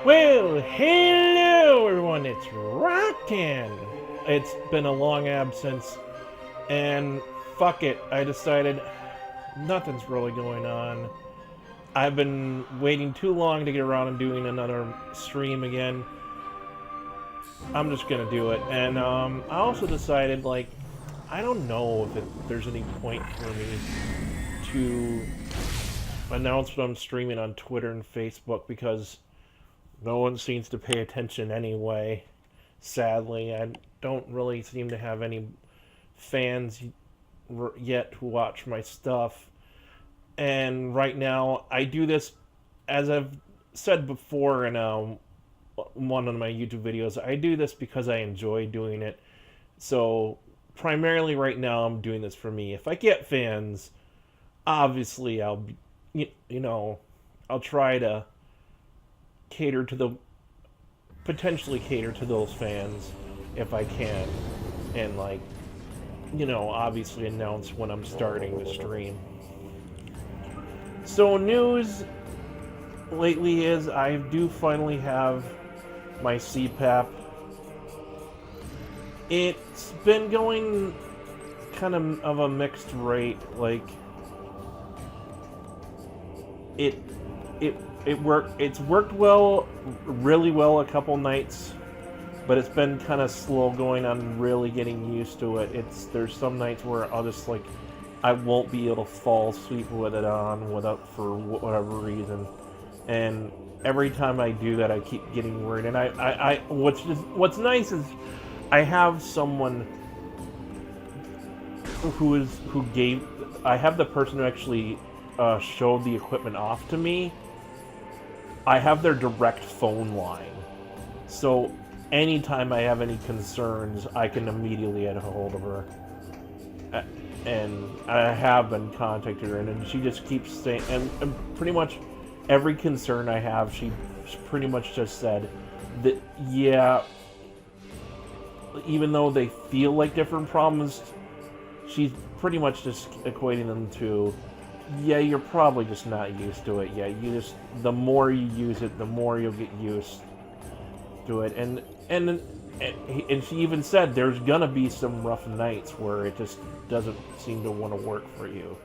Well, hello everyone, it's Roktan. It's been a long absence, and fuck it, I decided nothing's really going on. I've been waiting too long to get around and doing another stream again. I'm just gonna do it, and I also decided, like, I don't know if there's any point for me to announce what I'm streaming on Twitter and Facebook, because no one seems to pay attention anyway. Sadly, I don't really seem to have any fans yet who watch my stuff. And right now, I do this, as I've said before in one of my YouTube videos, I do this because I enjoy doing it. So, primarily right now, I'm doing this for me. If I get fans, obviously I'll, I'll try to potentially cater to those fans if I can, and obviously announce when I'm starting the stream. So news lately is I do finally have my CPAP. It's been going kind of a mixed rate, like it's worked really well a couple nights, but it's been kind of slow going on really getting used to it. There's some nights where I won't be able to fall asleep with it on for whatever reason, and every time I do that, I keep getting worried. And what's nice is I have someone I have the person who actually showed the equipment off to me. I have their direct phone line, so anytime I have any concerns, I can immediately get a hold of her. And I have been contacting her, and she just keeps saying, and pretty much every concern I have, she pretty much just said that, yeah, even though they feel like different problems, she's pretty much just equating them to, yeah, you're probably just not used to it yet. The more you use it, the more you'll get used to it. And she even said there's gonna be some rough nights where it just doesn't seem to want to work for you,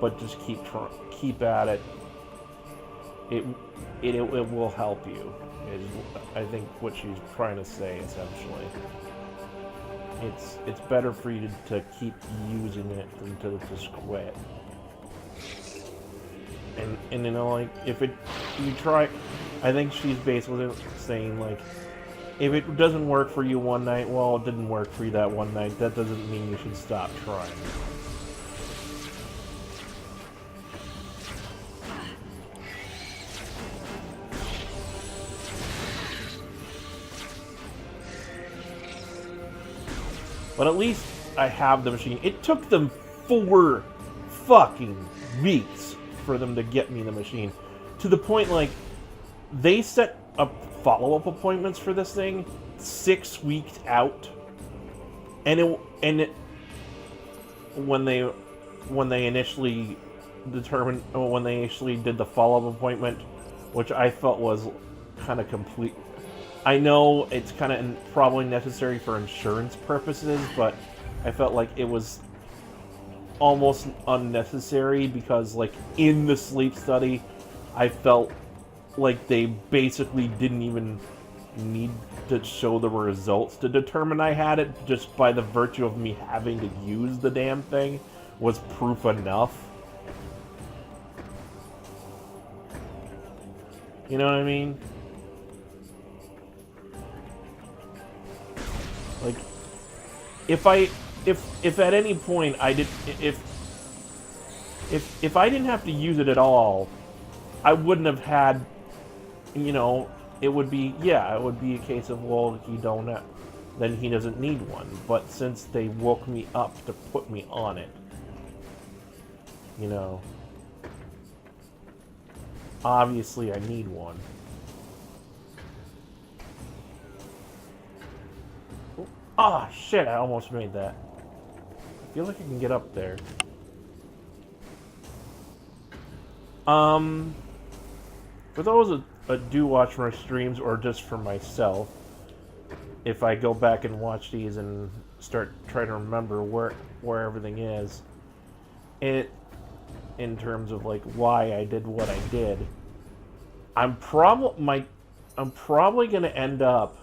but just keep at it. It will help you, is I think what she's trying to say essentially. It's better for you to keep using it than to just quit. And like, you try, I think she's basically saying, like, if it doesn't work for you one night, well, it didn't work for you that one night. That doesn't mean you should stop trying. But at least I have the machine. It took them 4 fucking weeks for them to get me the machine. To the point, like, they set up follow-up appointments for this thing 6 weeks out. And when they initially did the follow-up appointment, which I felt was kind of complete. I know it's kind of probably necessary for insurance purposes, but I felt like it was almost unnecessary, because, like, in the sleep study, I felt like they basically didn't even need to show the results to determine I had it. Just by the virtue of me having to use the damn thing was proof enough. You know what I mean? Like, if at any point I did, if I didn't have to use it at all, I wouldn't have had, it would be a case of, well, then he doesn't need one. But since they woke me up to put me on it, obviously I need one. Ah, shit, I almost made that. I feel like I can get up there. For those do watch my streams, or just for myself. If I go back and watch these and start trying to remember where everything is, in terms of like why I did what I did, I'm probably gonna end up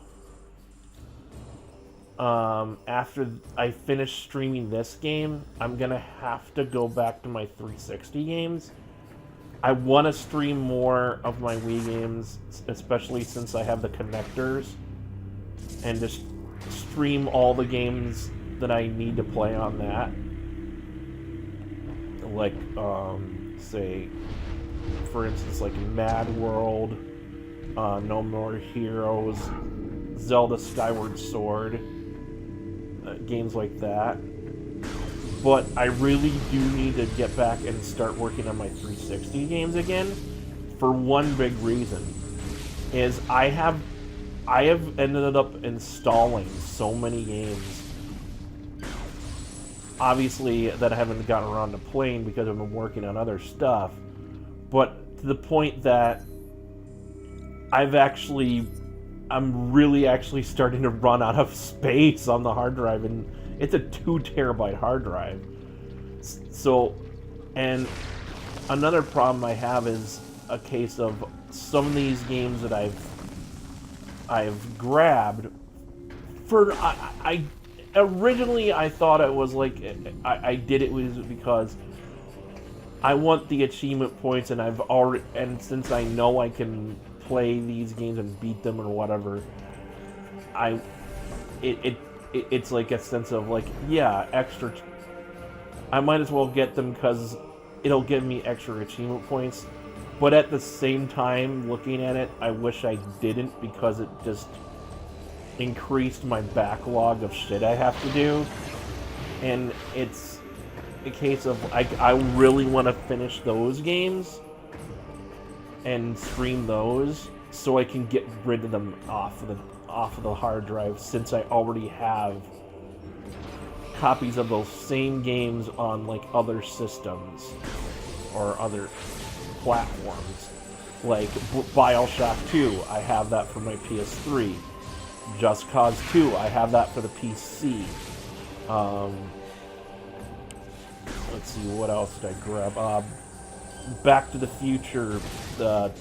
after I finish streaming this game, I'm gonna have to go back to my 360 games. I want to stream more of my Wii games, especially since I have the connectors, and just stream all the games that I need to play on that. Like, say, for instance, like Mad World, No More Heroes, Zelda Skyward Sword, games like that. But I really do need to get back and start working on my 360 games again, for one big reason, is I have ended up installing so many games, obviously, that I haven't gotten around to playing because I've been working on other stuff, but to the point that I'm really actually starting to run out of space on the hard drive, and it's a 2 terabyte hard drive. So, and another problem I have is a case of some of these games that I've grabbed for, originally I thought it was like, I did it was because I want the achievement points, and since I know I can play these games and beat them or whatever, it's like a sense of like, yeah, extra. I might as well get them because it'll give me extra achievement points. But at the same time, looking at it, I wish I didn't, because it just increased my backlog of shit I have to do. And it's a case of I really want to finish those games and stream those so I can get rid of them off of the hard drive, since I already have copies of those same games on like other systems or other platforms. Like BioShock 2, I have that for my PS3. Just Cause 2, I have that for the PC. Let's see, what else did I grab? Back to the Future, the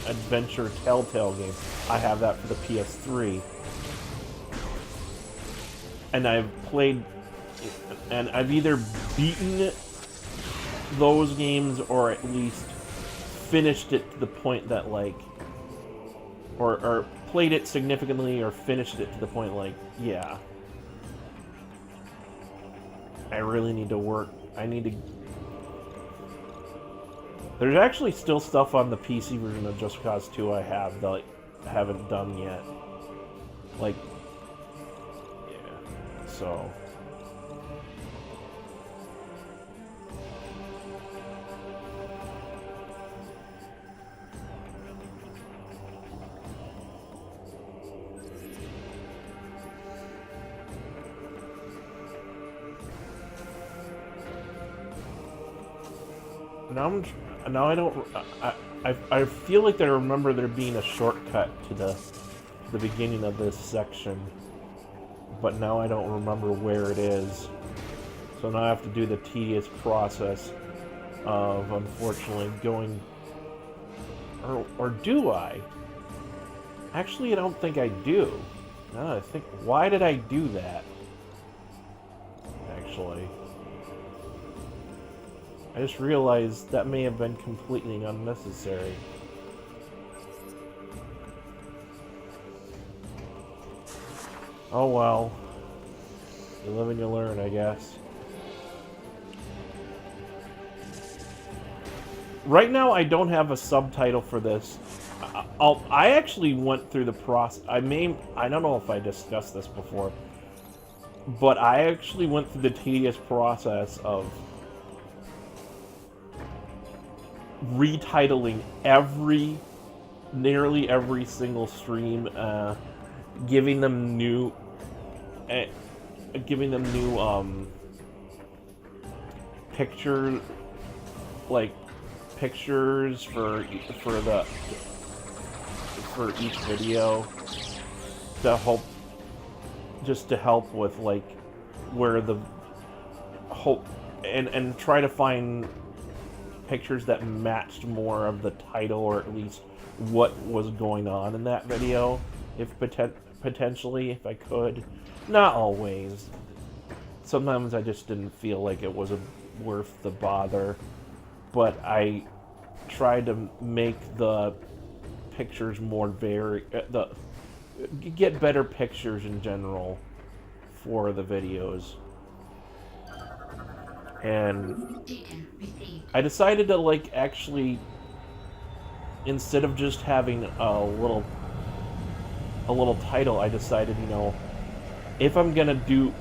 Adventure Telltale game, I have that for the PS3. And I've played, and I've either beaten those games or at least finished it to the point that like, or played it significantly or finished it to the point like, yeah, I really need to work. There's actually still stuff on the PC version of Just Cause 2 I have that I haven't done yet. Like, yeah, so. Now I don't. I feel like I remember there being a shortcut to the beginning of this section, but now I don't remember where it is. So now I have to do the tedious process of, unfortunately, going. Or do I? Actually, I don't think I do. Now I think, why did I do that? Actually. I just realized that may have been completely unnecessary. Oh well. You live and you learn, I guess. Right now, I don't have a subtitle for this. I actually went through the process. I don't know if I discussed this before, but I actually went through the tedious process of retitling nearly every single stream, giving them new pictures for for each video to help, just to help with like where the hope and try to find pictures that matched more of the title, or at least what was going on in that video, if potentially, if I could. Not always. Sometimes I just didn't feel like it was worth the bother, but I tried to make the pictures more get better pictures in general for the videos. And I decided to like actually, instead of just having a little title, I decided, you know, if I'm gonna do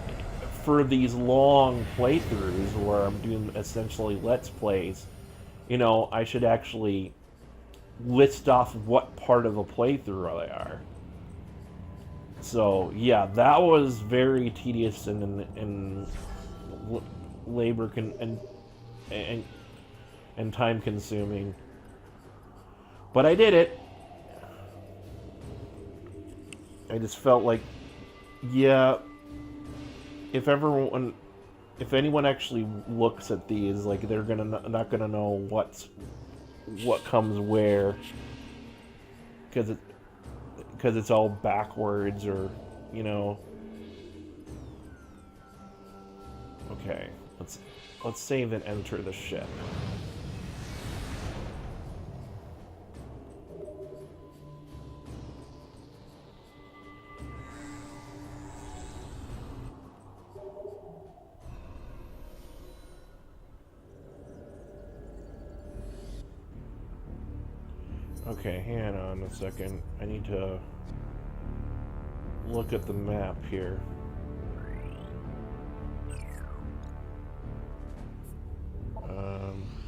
for these long playthroughs where I'm doing essentially Let's Plays, you know, I should actually list off what part of a playthrough they are. So yeah, that was very tedious and labor and time consuming, but I did it. I just felt like, yeah, if anyone actually looks at these, like, they're not gonna know what comes where, because it's all backwards, or, you know. Okay, let's save and enter the ship. Okay, hang on a second. I need to look at the map here.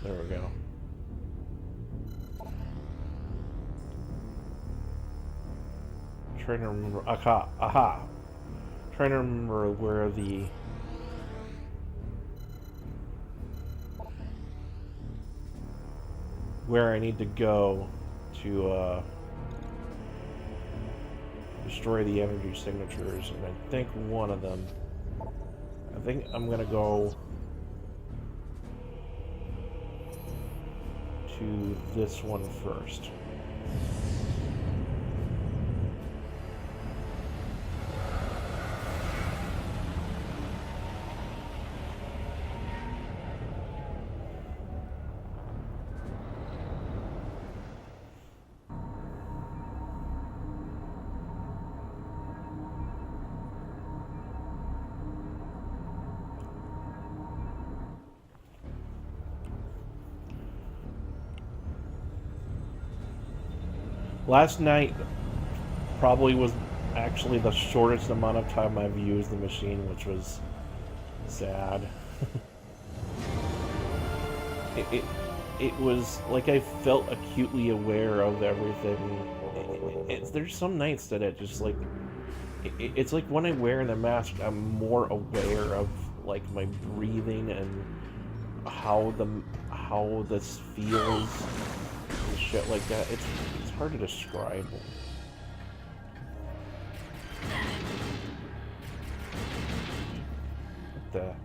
There we go. Trying to remember. Aha. Trying to remember where I need to go to destroy the energy signatures, and I think one of them. I think I'm gonna go to this one first. Last night probably was actually the shortest amount of time I've used the machine, which was sad. It was like I felt acutely aware of everything. There's some nights that it just like it's like when I wear the mask, I'm more aware of like my breathing and how this feels and shit like that. It's hard to describe. What the?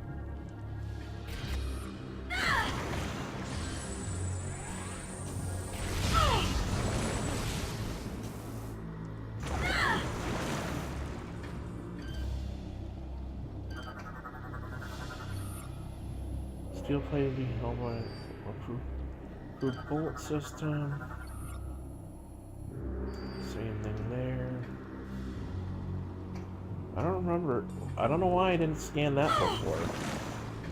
Steel plated helmet, approved bullet system. Same thing there. I don't remember. I don't know why I didn't scan that before.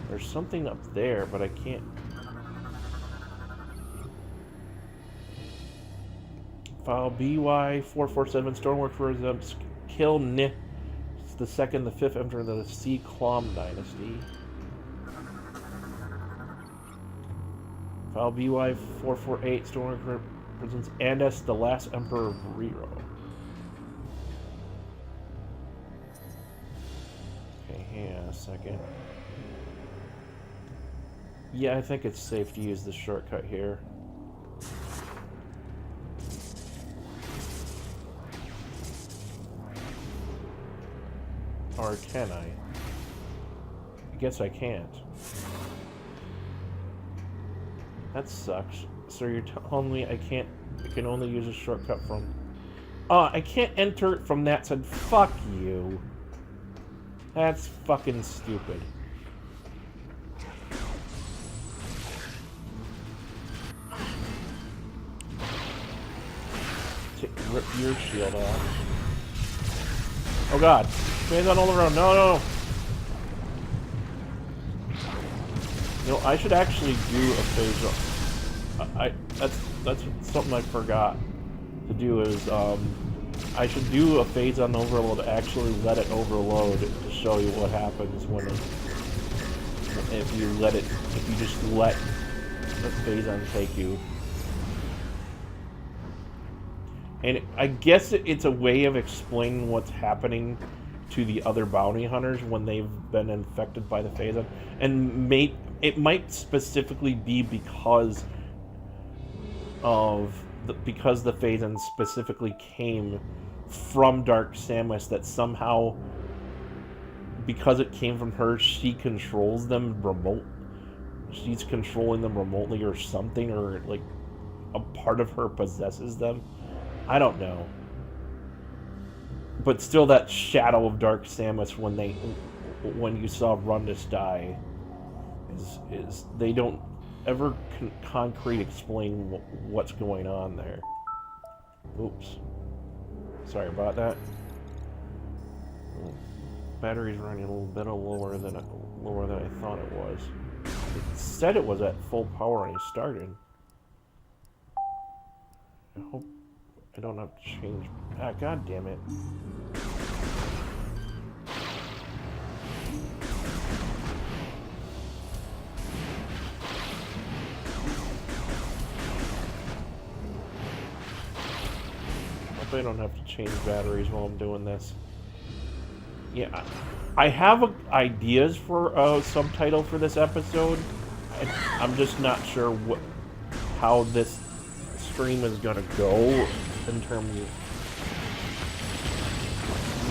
There's something up there, but I can't. File BY447 Stormworks represents kill Ni. It's the second, the fifth emperor of the Sea Clom dynasty. File BY448 Stormworks represents Andes, the last emperor of Rero. Okay, hang on a second. Yeah, I think it's safe to use this shortcut here. Or can I? I guess I can't. That sucks. So you're telling me I can only use a shortcut from... I can't enter it from that side. Fuck you. That's fucking stupid. Rip your shield off. Oh god. Man's on all around. No, no. You know, I should actually do a phase. That's something I forgot to do is I should do a phase on overload. Actually, let it overload to show you what happens when if you just let the Phazon take you. And I guess it's a way of explaining what's happening to the other bounty hunters when they've been infected by the Phazon. And it might specifically be because the Phazon specifically came from Dark Samus, that somehow, because it came from her, she controls them she's controlling them remotely or something, or like a part of her possesses them. I don't know. But still, that shadow of Dark Samus when you saw Rundus die is they don't ever concrete explain what's going on there. Oops. Sorry about that. Battery's running a little bit lower than I thought it was. It said it was at full power when I started. I hope I don't have to change. Ah, god damn it. I don't have to change batteries while I'm doing this. Yeah, I have ideas for a subtitle for this episode. I'm just not sure how this stream is gonna go in terms of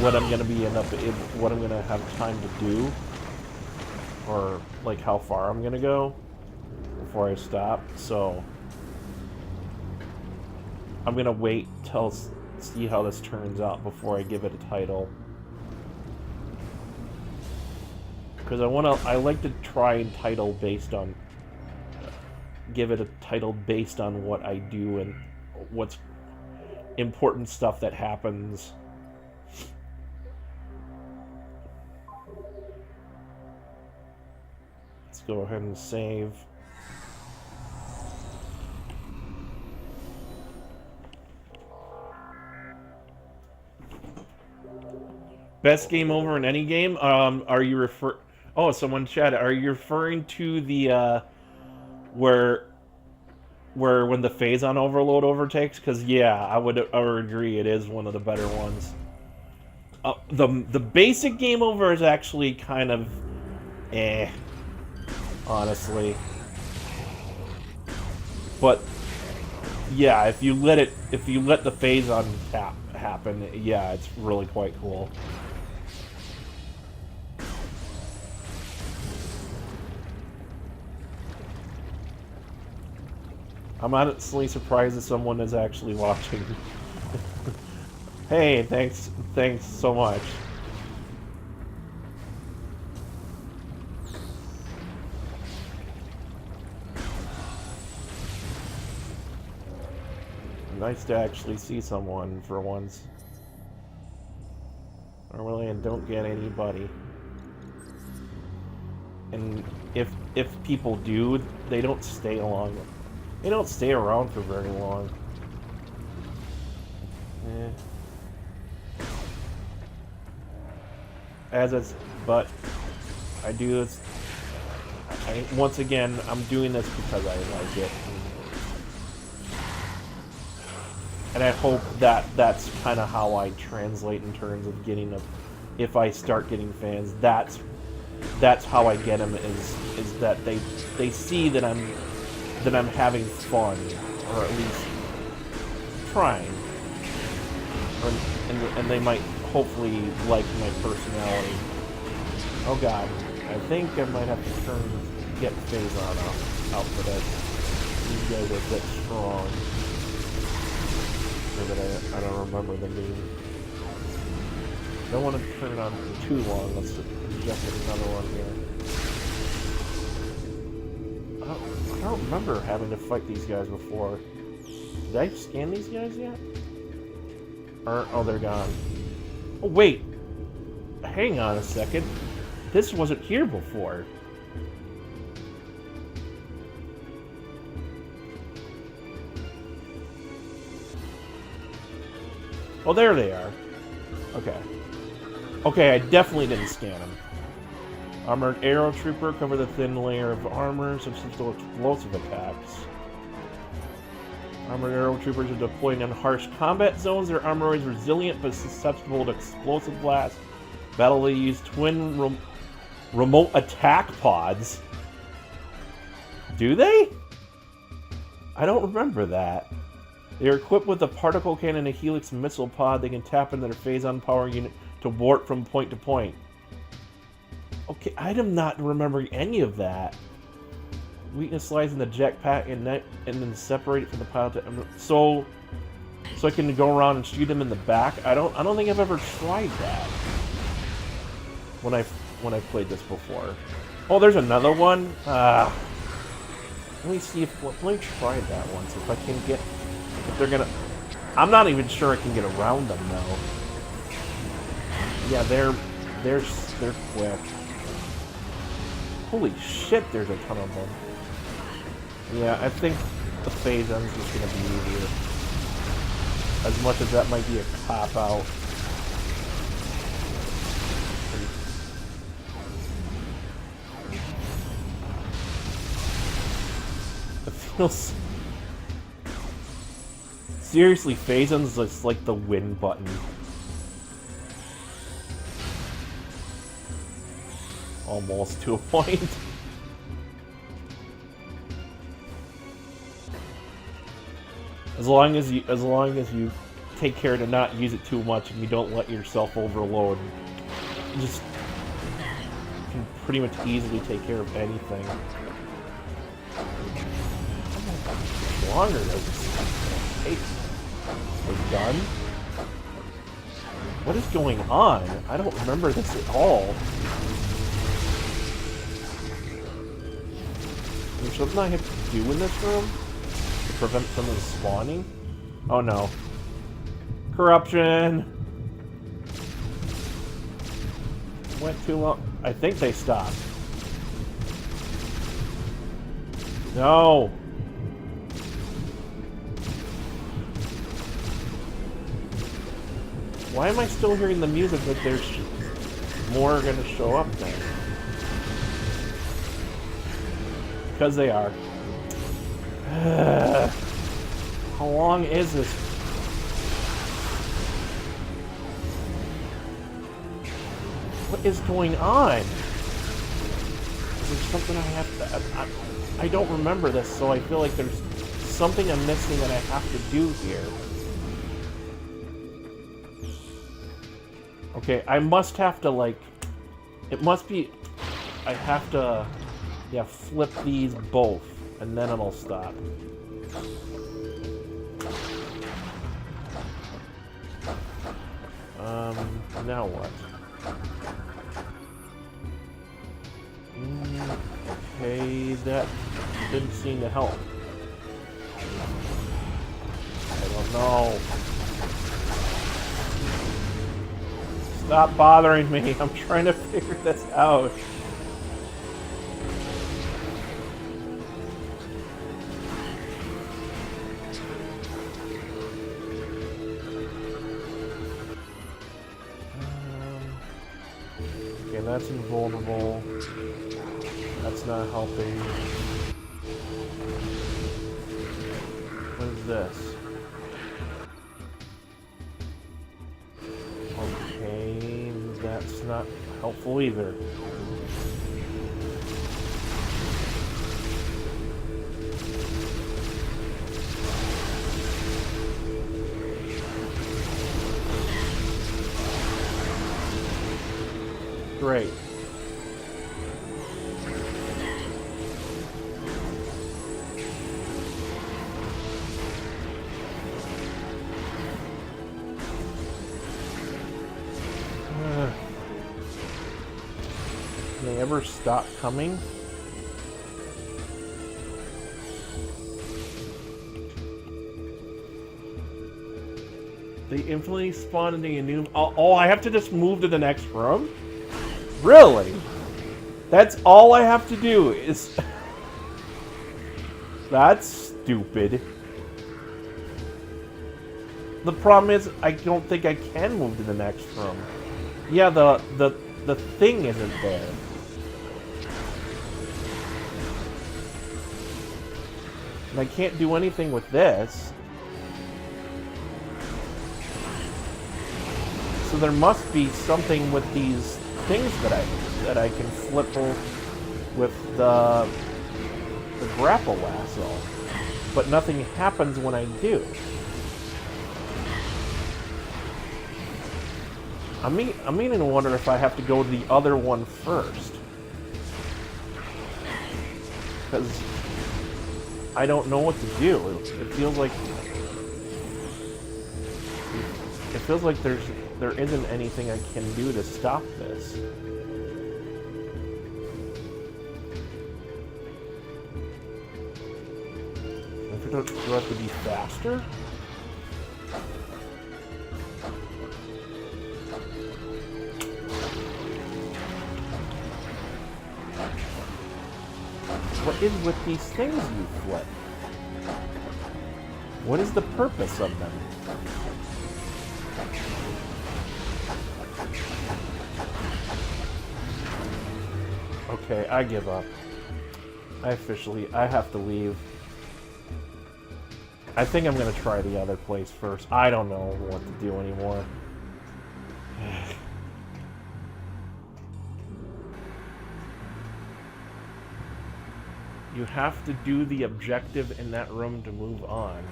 what I'm gonna what I'm gonna have time to do, or like how far I'm gonna go before I stop. So I'm gonna wait till see how this turns out before I give it a title, because I like to try and give it a title based on what I do and what's important stuff that happens. Let's go ahead and save. Best game over in any game? Are you Oh, someone chatted. Are you referring to the where when the Phazon overload overtakes? Because yeah, I would agree. It is one of the better ones. The basic game over is actually kind of honestly. But yeah, if you let the Phazon happen, yeah, it's really quite cool. I'm honestly surprised that someone is actually watching. Hey, thanks so much. Nice to actually see someone for once. Normally I don't get anybody. And if people do, they don't stay long. They don't stay around for very long. But I do this. Once again, I'm doing this because I like it. And I hope that that's kind of how I translate in terms of getting if I start getting fans, that's how I get them, is that they see that I'm having fun, or at least trying, and they might hopefully like my personality. Oh god, I think I might have to get Phazon out for this. These guys are a bit strong. So that I don't remember them being. Don't want to turn it on for too long. Let's inject another one here. I don't remember having to fight these guys before. Did I scan these guys yet? Oh, they're gone. Oh, wait. Hang on a second. This wasn't here before. Oh, there they are. Okay. Okay, I definitely didn't scan them. Armored Aerotrooper, cover the thin layer of armor, substantial explosive attacks. Armored Aerotroopers are deployed in harsh combat zones. Their armor is resilient but susceptible to explosive blasts. Battle they use twin remote attack pods. Do they? I don't remember that. They are equipped with a particle cannon and a helix missile pod. They can tap into their Phazon power unit to warp from point to point. Okay, I am not remembering any of that. Weakness lies in the jetpack and then separate it from the pilot. So I can go around and shoot him in the back. I don't think I've ever tried that when I played this before. Oh, there's another one. Let me see if let me try that once if I can get. If they're gonna, I'm not even sure I can get around them though. Yeah, they're quick. Holy shit, there's a ton of them. Yeah, I think the Phazon's just gonna be easier. As much as that might be a cop-out. It feels... Seriously, Phazon's just like the win button. Almost to a point. As long as you take care to not use it too much and you don't let yourself overload, you just can pretty much easily take care of anything. How much longer does this take? We're done? What is going on? I don't remember this at all. Is there something I have to do in this room to prevent someone spawning? Oh no. Corruption! Went too long. I think they stopped. No! Why am I still hearing the music that there's more gonna show up then? Because they are. How long is this? What is going on? Is there something I have to... I don't remember this, so I feel like there's something I'm missing that I have to do here. Okay, I must have to, like... It must be... I have to... Yeah, flip these both, and then it'll stop. Now what? Okay, that didn't seem to help. I don't know. Stop bothering me. I'm trying to figure this out. Okay, that's invulnerable. That's not helping. What is this? Okay, that's not helpful either. right. Can they ever stop coming? They infinitely spawn into a new... Oh, I have to just move to the next room? Really? That's all I have to do is... That's stupid. The problem is, I don't think I can move to the next room. Yeah, the thing isn't there. And I can't do anything with this. So there must be something with these things that I can flip with the Grapple Lasso. But nothing happens when I do. I'm beginning to wonder if I have to go to the other one first. Because I don't know what to do. It feels like there isn't anything I can do to stop this. Do I have to be faster? What is with these things you flip? What is the purpose of them? Okay, I give up. I have to leave. I think I'm gonna try the other place first. I don't know what to do anymore. You have to do the objective in that room to move on.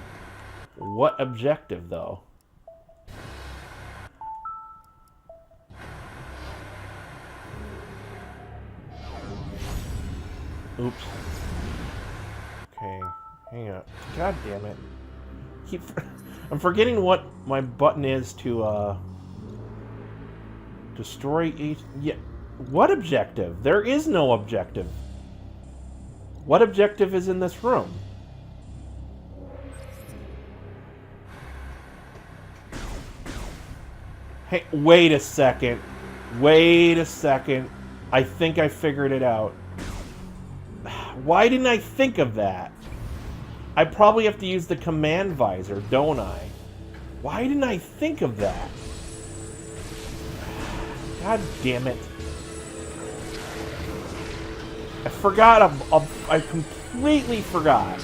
What objective, though? Oops. Okay, hang on. God damn it. I'm forgetting what my button is to, destroy each... Yeah. What objective? There is no objective. What objective is in this room? Hey, wait a second. Wait a second. I think I figured it out. Why didn't I think of that? I probably have to use the command visor, don't I? Why didn't I think of that? God damn it. I forgot. I completely forgot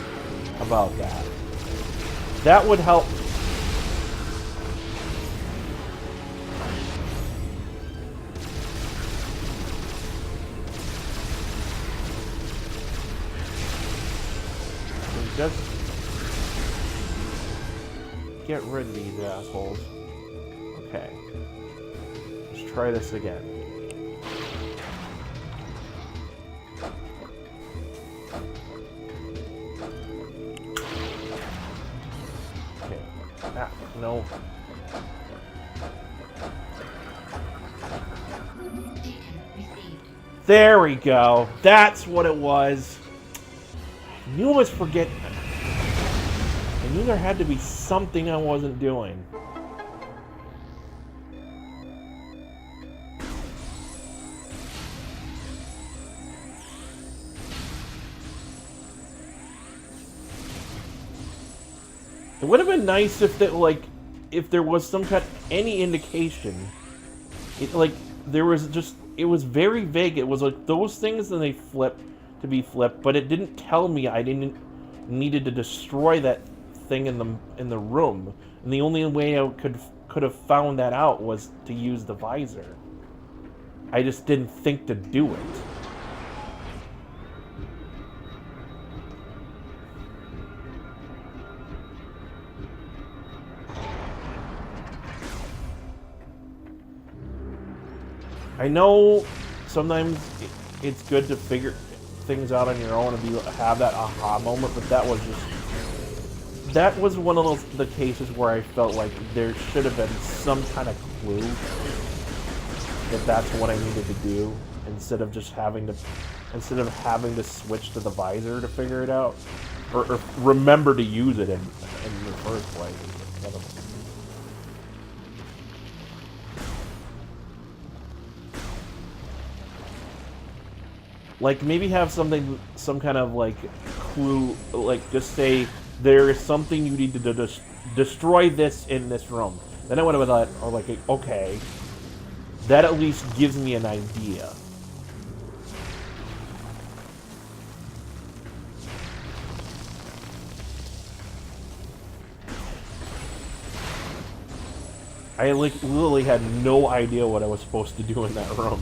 about that. That would help. Just get rid of these assholes. Okay. Let's try this again. Okay. Ah, no. There we go. That's what it was. I knew I was forgetting. I knew there had to be something I wasn't doing. It would have been nice if that, like, if there was some kind of any indication. It, like, there was just, it was very vague. It was like those things and they flipped to be flipped, but it didn't tell me I needed to destroy that thing in the room. And the only way I could have found that out was to use the visor. I just didn't think to do it. I know sometimes it's good to figure things out on your own and have that aha moment, but that was one of the cases where I felt like there should have been some kind of clue that that's what I needed to do, instead of having to switch to the visor to figure it out, or remember to use it in the first place. Like, maybe have some kind of, like, clue, like, just say, there is something you need to destroy this in this room. Then I would have thought, oh, like, okay, that at least gives me an idea. I, like, literally had no idea what I was supposed to do in that room.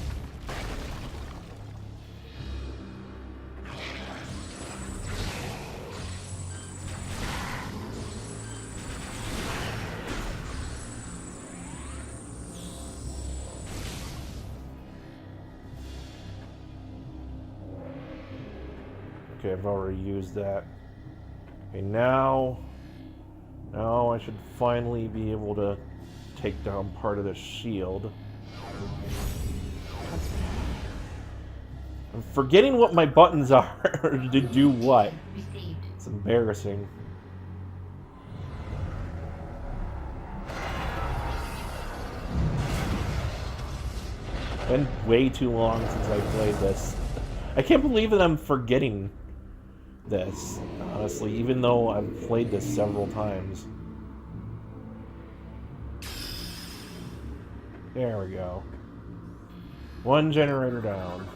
Okay, I've already used that. Okay, now I should finally be able to take down part of the shield. I'm forgetting what my buttons are to do what. It's embarrassing. It's been way too long since I played this. I can't believe that I'm forgetting this, honestly, even though I've played this several times. There we go. One generator down.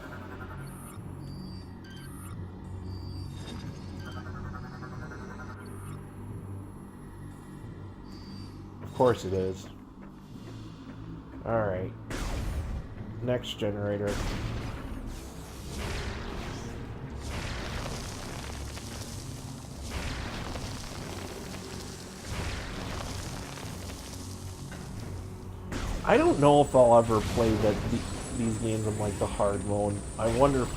Of course it is. Alright. Next generator. I don't know if I'll ever play these games in, like, the hard mode. I wonder if...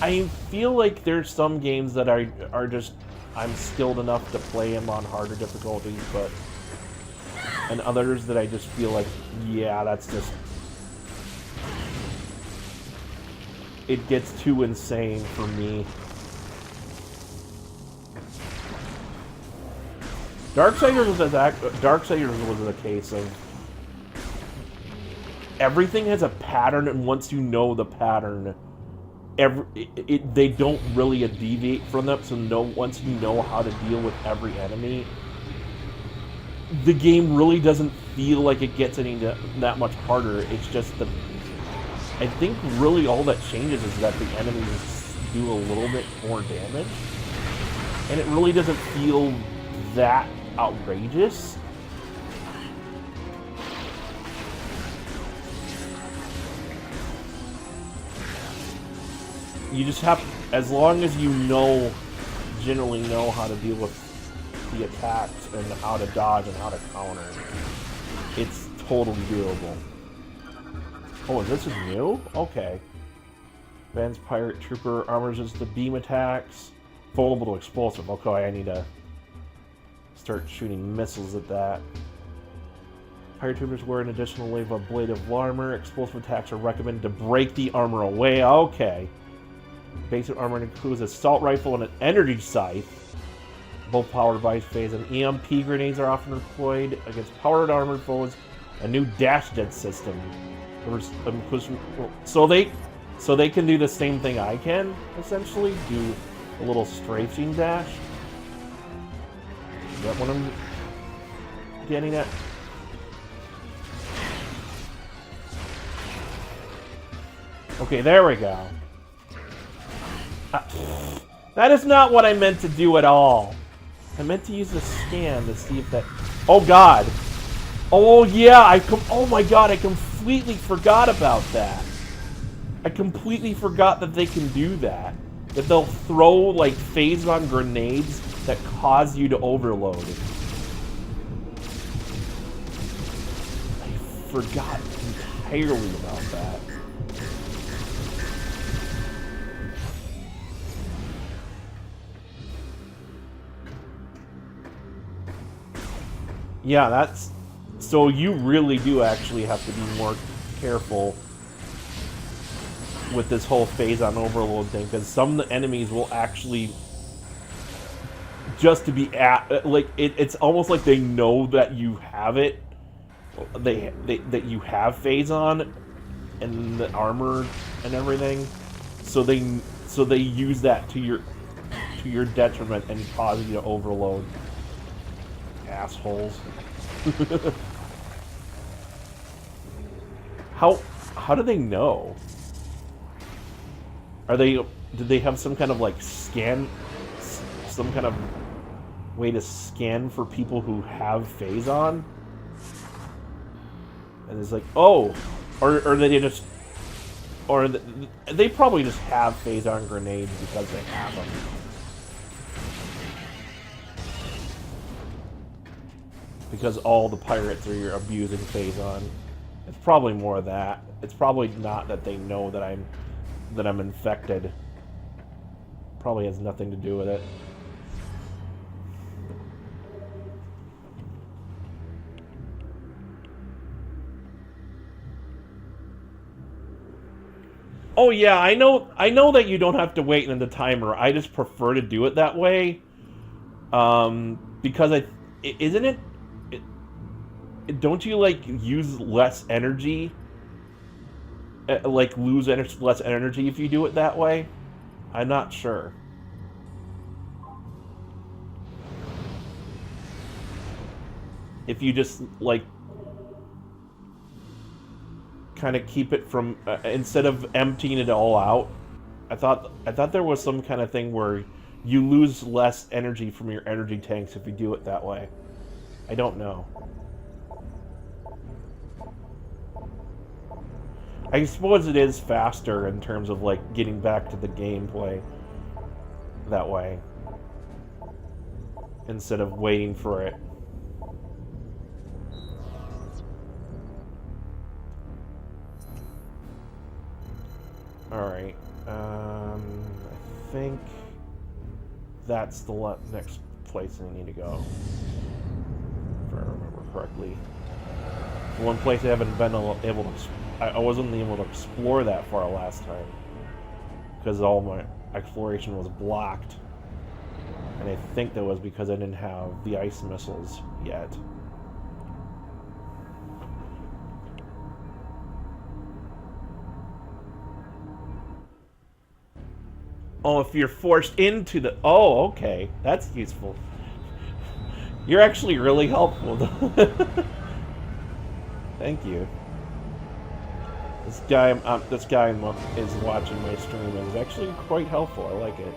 I feel like there's some games that are just... I'm skilled enough to play them on harder difficulties, but... And others that I just feel like, yeah, that's just... It gets too insane for me. Darksiders was a case of everything has a pattern, and once you know the pattern, they don't really deviate from them. So once you know how to deal with every enemy, the game really doesn't feel like it gets any that much harder. It's just I think really all that changes is that the enemies do a little bit more damage, and it really doesn't feel that outrageous. You just have, as long as you generally know how to deal with the attacks and how to dodge and how to counter, it's totally doable. Oh, this is new? Okay. Advanced Pirate Trooper armors resist the beam attacks. Vulnerable to explosive. Okay, I need to start shooting missiles at that. Pirate Troopers wear an additional wave of blade of armor. Explosive attacks are recommended to break the armor away. Okay. Basic armor includes an assault rifle and an energy scythe, both powered by phase, and EMP grenades are often deployed against powered armored foes. A new dash dead system. So they can do the same thing I can, essentially, do a little strafing dash. Is that what I'm getting at? Okay, there we go. That is not what I meant to do at all. I meant to use the scan to see if that... Oh, God. Oh, yeah. Oh, my God. I completely forgot about that. I completely forgot that they can do that. That they'll throw, like, Phazon grenades that cause you to overload. I forgot entirely about that. Yeah, that's... So you really do actually have to be more careful with this whole Phazon overload thing, because some enemies will actually... Just to be at... Like, it's almost like they know that you have it. That you have Phazon and the armor and everything. So they use that to your detriment and cause you to overload. Assholes. How do they know? Did they have some kind of like some kind of way to scan for people who have Phazon? And it's like, oh, or they just, or they probably just have Phazon grenades because they have them. Because all the pirates are abusing Phazon. It's probably more of that. It's probably not that they know that I'm infected. Probably has nothing to do with it. Oh yeah, I know that you don't have to wait in the timer. I just prefer to do it that way. Because isn't it don't you like use less energy? Like lose less energy if you do it that way? I'm not sure. If you just like kind of keep it from instead of emptying it all out. I thought there was some kind of thing where you lose less energy from your energy tanks if you do it that way. I don't know. I suppose it is faster in terms of like getting back to the gameplay that way instead of waiting for it. Alright, I think that's the next place I need to go, if I remember correctly. The one place I haven't been able to... I wasn't able to explore that far last time, because all my exploration was blocked. And I think that was because I didn't have the ice missiles yet. Oh, if you're forced into the... Oh, okay. That's useful. You're actually really helpful. Thank you. This guy is watching my stream and is actually quite helpful. I like it.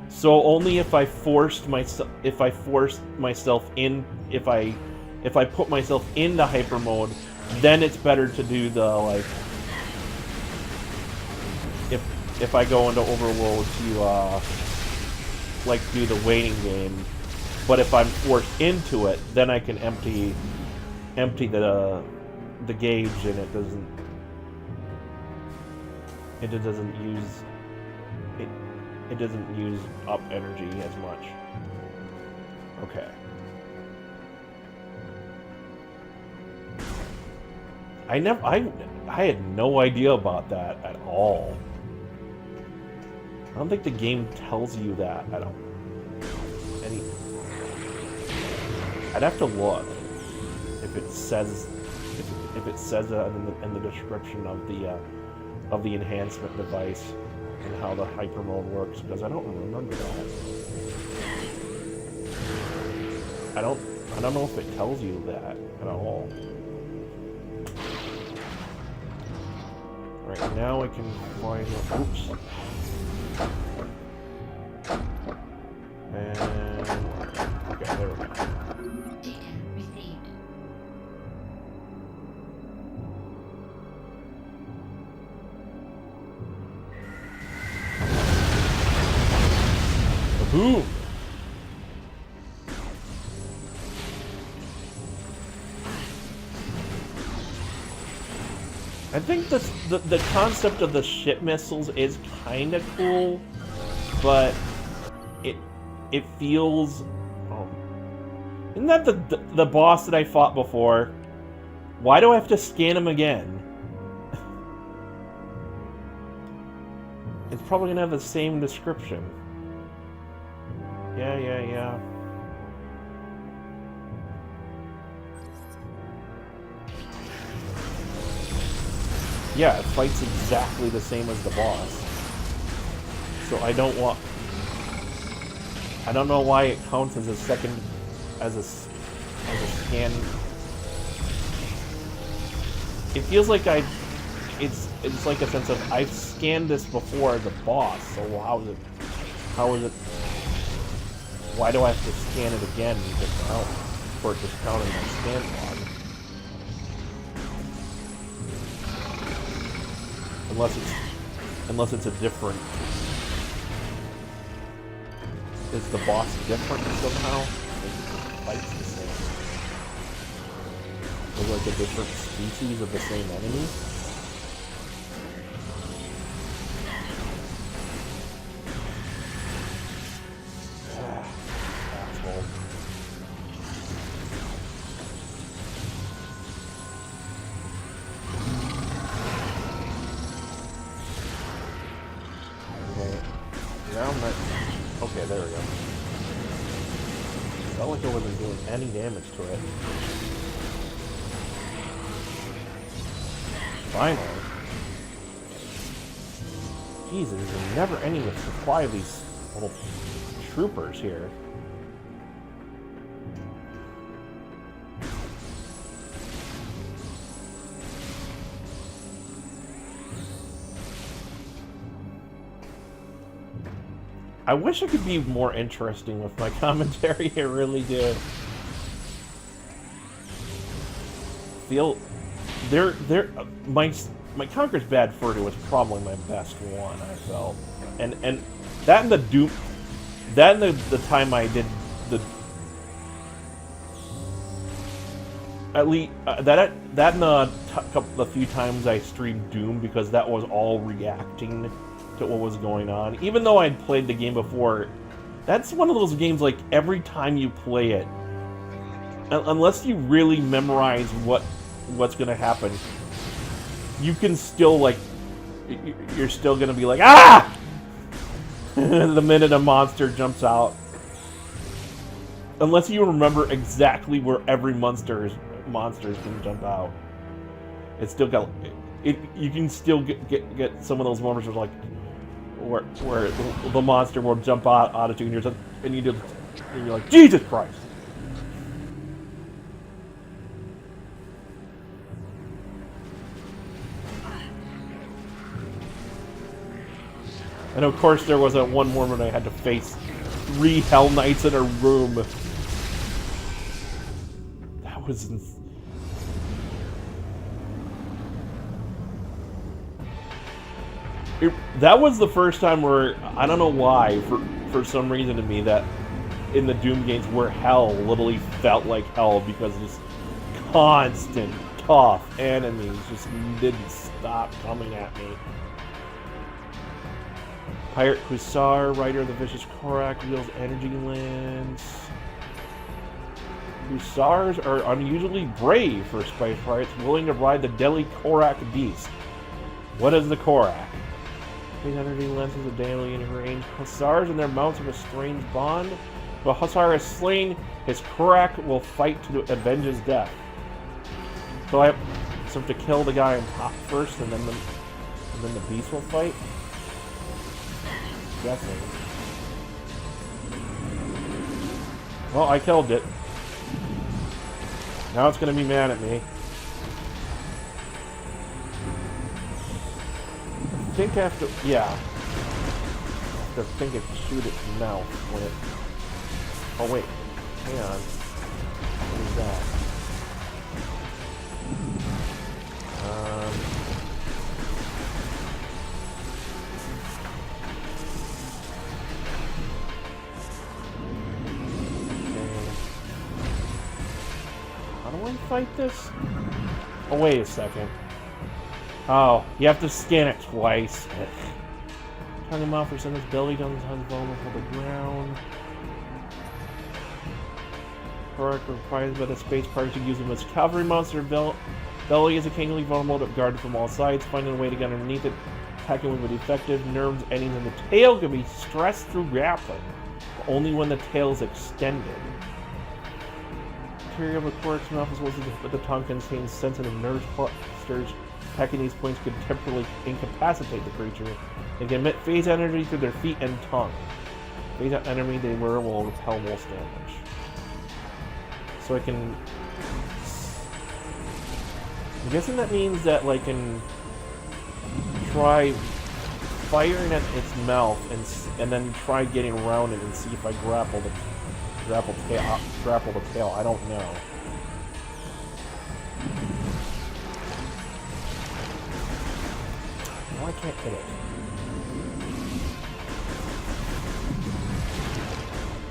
So only if I forced myself, if I put myself into hyper mode, then it's better to do the like. If I go into overload to like do the waiting game, but if I'm forced into it, then I can empty the gauge and it doesn't use up energy as much. Okay. I had no idea about that at all. I don't think the game tells you that at all. I'd have to look if it says that in the description of the enhancement device and how the hyper mode works, because I don't remember that. I don't know if it tells you that at all. Right now I can find... Oops. And... Okay, there we go. Data received. Boom! think the concept of the ship missiles is kind of cool, but it feels. Isn't that the boss that I fought before? Why do I have to scan him again? It's probably gonna have the same description. Yeah. Yeah, it fights exactly the same as the boss. So I don't know why it counts as a second, as a scan. It feels like it's like a sense of I've scanned this before as a boss, so how is it? Why do I have to scan it again to count for it to count in my scan log? Unless it's a different. Is the boss different somehow? Maybe it fights the same. Or like a different species of the same enemy? Asshole. Okay. Now I'm not... Okay, there we go. Felt like I wasn't doing any damage to it. Finally. Jesus, there's a never-ending supply of these little troopers here. I wish I could be more interesting with my commentary. I really do. My Conquer's Bad Fur Day was probably my best one, I felt, and that and the Doom, that and the time I did the at least that and the few times I streamed Doom, because that was all reacting to what was going on. Even though I'd played the game before, that's one of those games like every time you play it, unless you really memorize what's gonna happen, you can still like you're still gonna be like, ah! The minute a monster jumps out, unless you remember exactly where every monster's gonna jump out. It's still got it. You can still get some of those moments where like where the monster will jump out at you, and you're like, Jesus Christ. And of course, there was one moment I had to face 3 Hell Knights in a room. That was that was the first time where, I don't know why, for some reason to me, that in the Doom games where hell literally felt like hell, because this constant tough enemies just didn't stop coming at me. Pirate Hussar, Rider of the Vicious Korakk, wields energy lens. Hussars are unusually brave for spice pirates, willing to ride the deadly Korakk beast. What is the Korakk? These energy lenses are daily in range. Hussars and their mounts have a strange bond. If a Hussar is slain, his Korakk will fight to avenge his death. So I have to kill the guy on top first, and then the beast will fight? Guessing. Well, I killed it. Now it's gonna be mad at me. I think I have to, yeah. I have to think it shoot its mouth when it... Oh wait, hang on. What is that? How do I fight this? Oh, wait a second. Oh, you have to scan it twice. Turn him off for some of his belly down his vulnerable for the ground. Korakk requires by the space party to use him as cavalry monster. Belly is occasionally vulnerable to guarded from all sides. Finding a way to get underneath it, attacking with effective nerves ending in the tail can be stressed through grappling, but only when the tail is extended. The interior of a Korakk's mouth as well as the tongue contains sensitive nerve clusters. Attacking these points could temporarily incapacitate the creature. They can emit phase energy through their feet and tongue. Phase out enemy they wear will repel most damage. So I can... I'm guessing that means that I can try firing at its mouth and then try getting around it and see if I grapple the tail. I don't know. No, I can't hit it.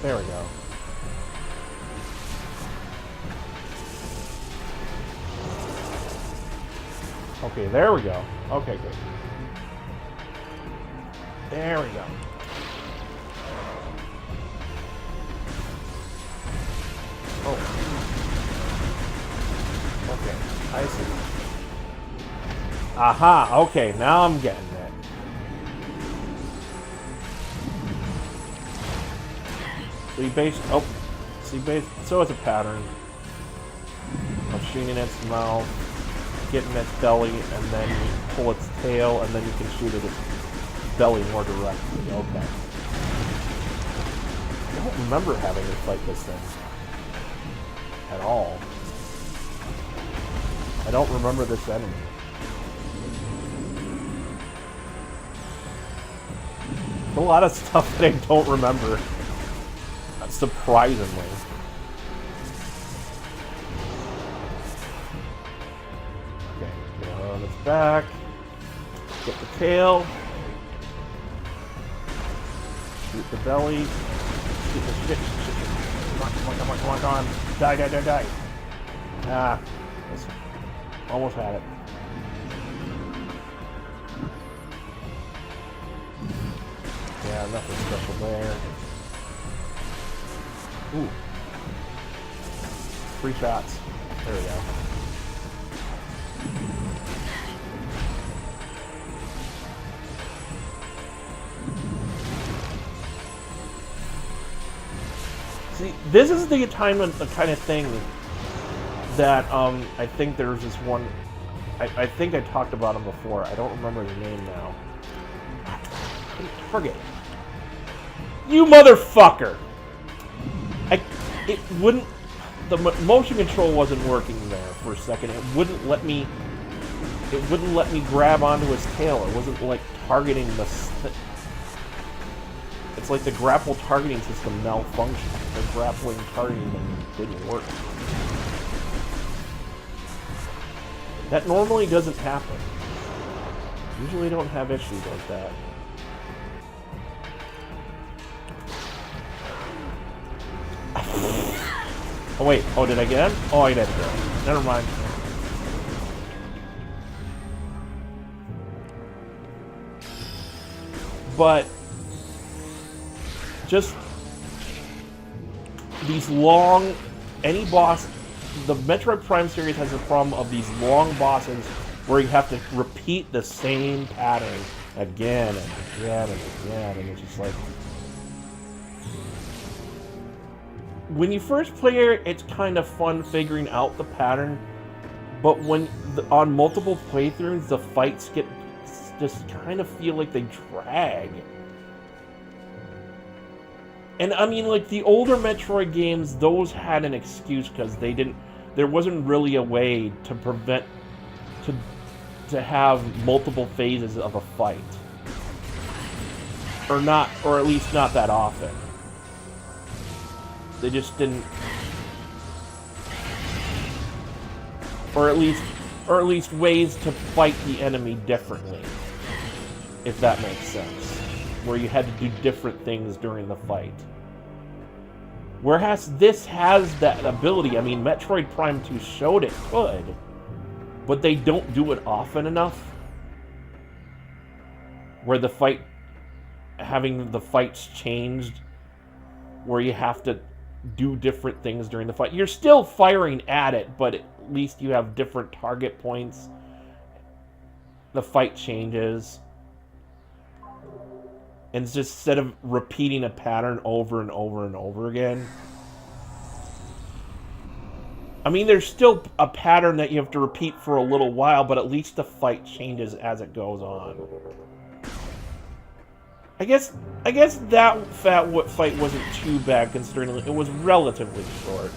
There we go. Okay, there we go. Okay, good. There we go. Oh. Okay, I see. Aha, okay, now I'm getting it. So it's a pattern of shooting its mouth, getting its belly, and then you pull its tail, and then you can shoot at its belly more directly. Okay. I don't remember having to fight this thing at all. I don't remember this enemy. A lot of stuff that I don't remember, surprisingly. Okay, get on its back, get the tail, shoot the belly, shoot the shit. Come on. Die. Ah, almost had it. Yeah, nothing special there. Ooh. 3 shots. There we go. See, this is the kind of thing that I think there's this one. I think I talked about him before. I don't remember his name now. Forget it. You motherfucker! It wouldn't. The motion control wasn't working there for a second. It wouldn't let me grab onto his tail. It wasn't like targeting the. It's like the grapple targeting system malfunctioned. The grappling targeting didn't work. That normally doesn't happen. Usually don't have issues like that. Oh wait, did I get him? Oh, I didn't. Never mind. But just these long, any boss, the Metroid Prime series has a problem of these long bosses where you have to repeat the same pattern again and again and again, and it's just like, when you first play it, it's kind of fun figuring out the pattern, but when on multiple playthroughs, the fights just kind of feel like they drag. And I mean, like the older Metroid games, those had an excuse because there wasn't really a way to prevent to have multiple phases of a fight, or at least not that often. They just didn't, or at least ways to fight the enemy differently, if that makes sense, where you had to do different things during the fight. Whereas this has that ability. I mean, Metroid Prime 2 showed it could, but they don't do it often enough where having the fights changed, where you have to do different things during the fight. You're still firing at it, but at least you have different target points. The fight changes. And it's just instead of repeating a pattern over and over and over again. I mean, there's still a pattern that you have to repeat for a little while, but at least the fight changes as it goes on. I guess that fight wasn't too bad considering it was relatively short.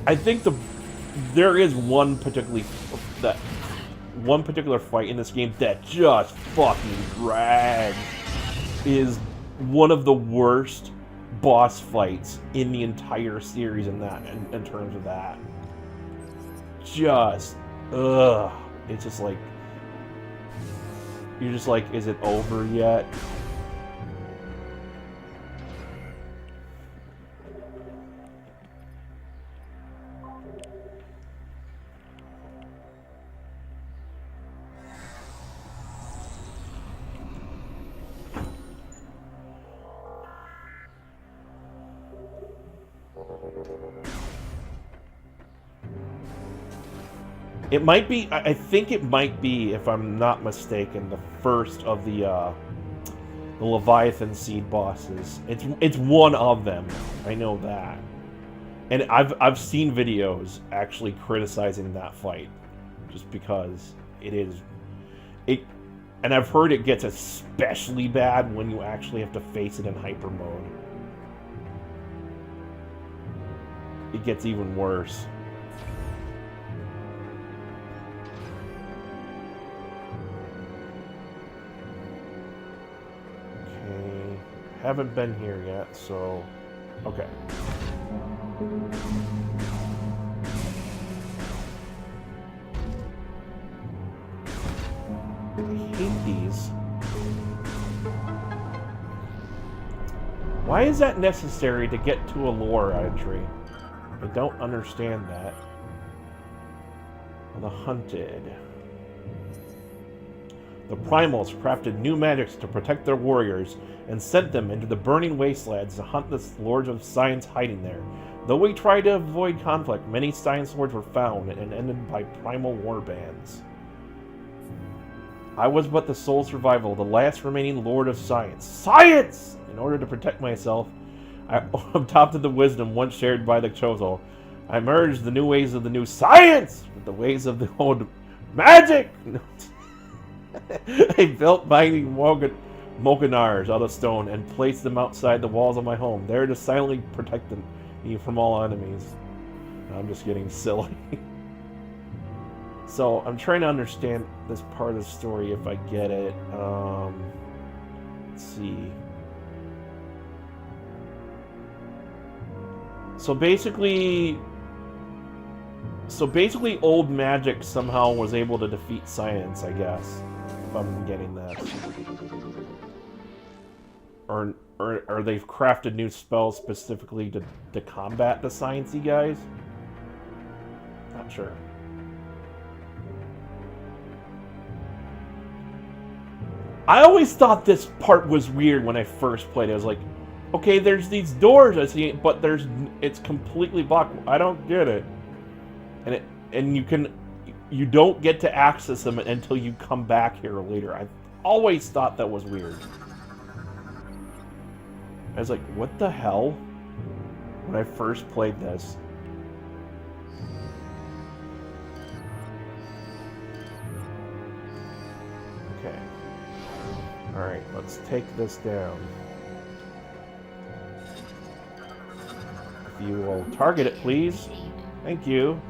I think there is one particular fight in this game that just fucking drags. Is one of the worst boss fights in the entire series in terms of that. Just it's just like you're just like, is it over yet? It might be, I think it might be, if I'm not mistaken, the first of the Leviathan Seed bosses. It's one of them. I know that. And I've seen videos actually criticizing that fight. Just because and I've heard it gets especially bad when you actually have to face it in Hypermode. It gets even worse. Haven't been here yet, so okay. I hate these. Why is that necessary to get to a lore entry? I don't understand that. The Hunted. The Primals crafted new magics to protect their warriors and sent them into the burning wastelands to hunt the lords of science hiding there. Though we tried to avoid conflict, many science lords were found and ended by primal warbands. I was but the sole survival, the last remaining lord of science. Science! In order to protect myself, I adopted the wisdom once shared by the Chozo. I merged the new ways of the new science with the ways of the old magic! I built mighty Mogenars out of stone and placed them outside the walls of my home, there to silently protect me from all enemies. I'm just getting silly. So, I'm trying to understand this part of the story if I get it. Let's see. So basically, old magic somehow was able to defeat science, I guess. If I'm getting that. Or they've crafted new spells specifically to combat the sciencey guys? Not sure. I always thought this part was weird when I first played it. I was like, okay, there's these doors I see, but it's completely blocked. I don't get it. And you don't get to access them until you come back here later. I always thought that was weird. I was like, what the hell? When I first played this. Okay. Alright, let's take this down. If you will target it, please. Thank you.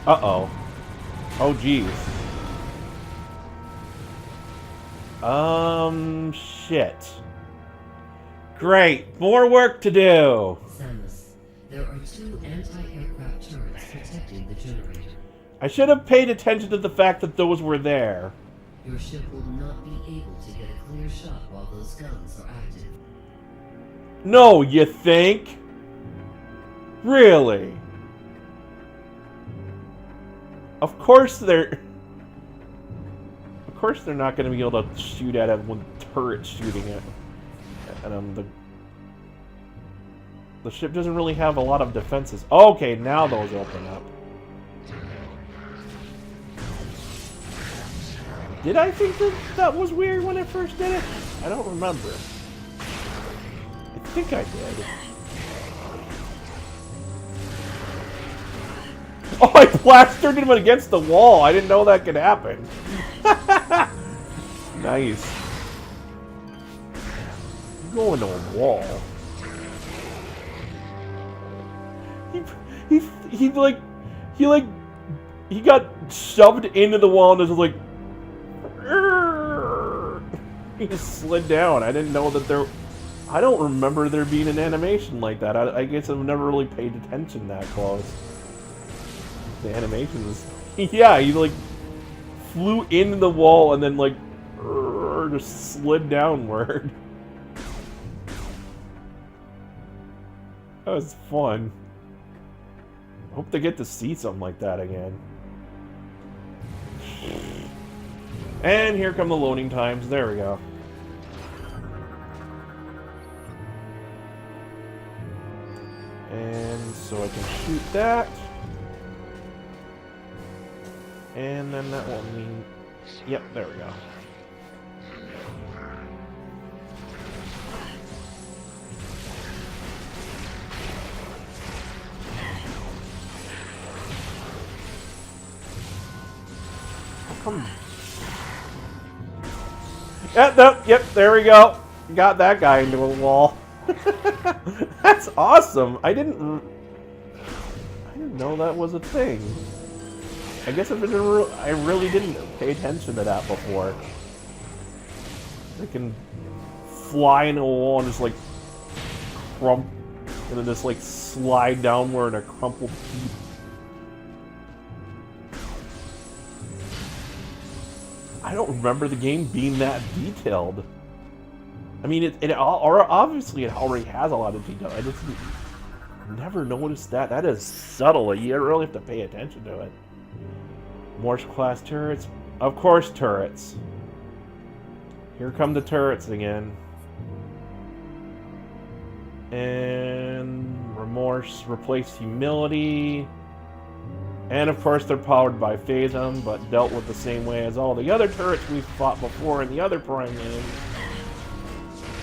Uh-oh. Oh, geez. Shit. Great. More work to do. Samus, there are 2 anti-aircraft turrets protecting the generator. I should have paid attention to the fact that those were there. Your ship will not be able to get a clear shot while those guns are active. No, you think? Really? Of course they're not going to be able to shoot at it when turrets shooting it. And the ship doesn't really have a lot of defenses. Okay, now those open up. Did I think that was weird when I first did it? I don't remember. I think I did. Oh, I plastered him against the wall. I didn't know that could happen. Nice. You go into a wall. He got shoved into the wall and was like, he just slid down. I didn't know that there. I don't remember there being an animation like that. I guess I've never really paid attention that close. The animation was, yeah, he like flew into the wall and then like just slid downward. That was fun. Hope they get to see something like that again. And here come the loading times. There we go. And so I can shoot that. And then that will mean... Yep, there we go. Yep, there we go. Got that guy into a wall. That's awesome. I didn't know that was a thing. I guess I really didn't pay attention to that before. They can fly into a wall and just like crump, and then just like slide downward in a crumpled heap. I don't remember the game being that detailed. I mean, obviously it already has a lot of detail. I just never noticed that. That is subtle. You really have to pay attention to it. Morse class turrets. Of course, turrets. Here come the turrets again. And remorse replaced humility. And of course, they're powered by Phazon, but dealt with the same way as all the other turrets we've fought before in the other Prime games,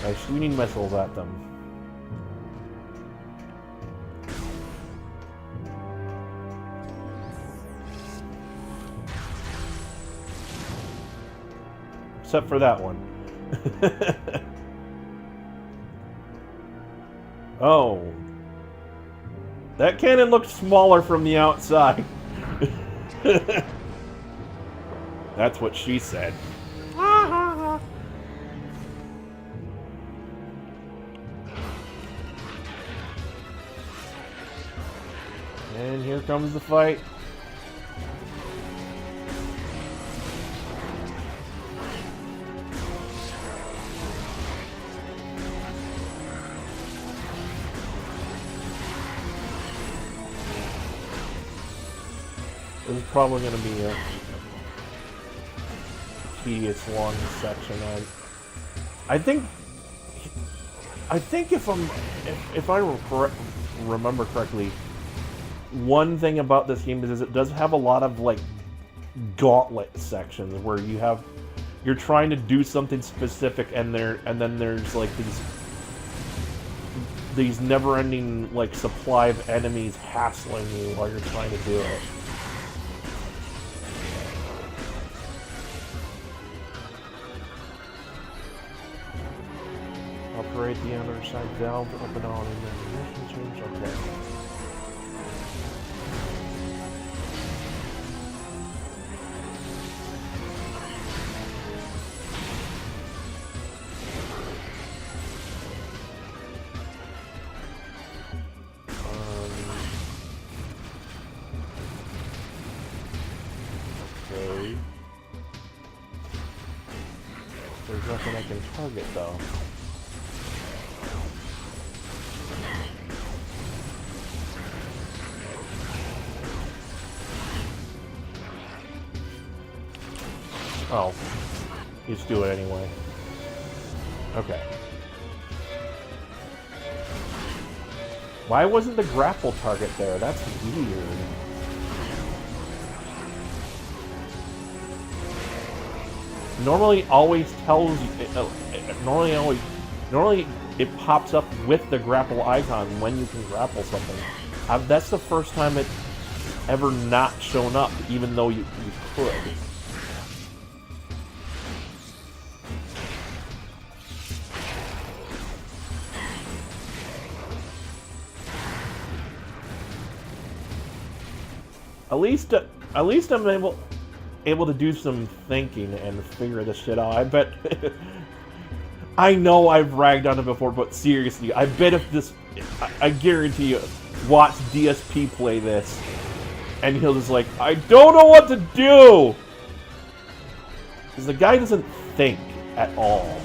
by shooting missiles at them. Except for that one. Oh. That cannon looked smaller from the outside. That's what she said. And here comes the fight. This is probably going to be a tedious long section. I think if I remember correctly, one thing about this game is it does have a lot of like gauntlet sections where you're trying to do something specific, and then there's like these never-ending like supply of enemies hassling you while you're trying to do it. Operate the underside valve to open all ammunition change. Okay. Okay. nothing I can target, though. Oh. Just do it anyway. Okay. Why wasn't the grapple target there? That's weird. Normally always tells you normally it pops up with the grapple icon when you can grapple something. That's the first time it's ever not shown up, even though you could. At least I'm able to do some thinking and figure this shit out. I bet. I know I've ragged on it before, but seriously, I bet if this, I guarantee you, watch DSP play this, and he'll just like, I don't know what to do, because the guy doesn't think at all.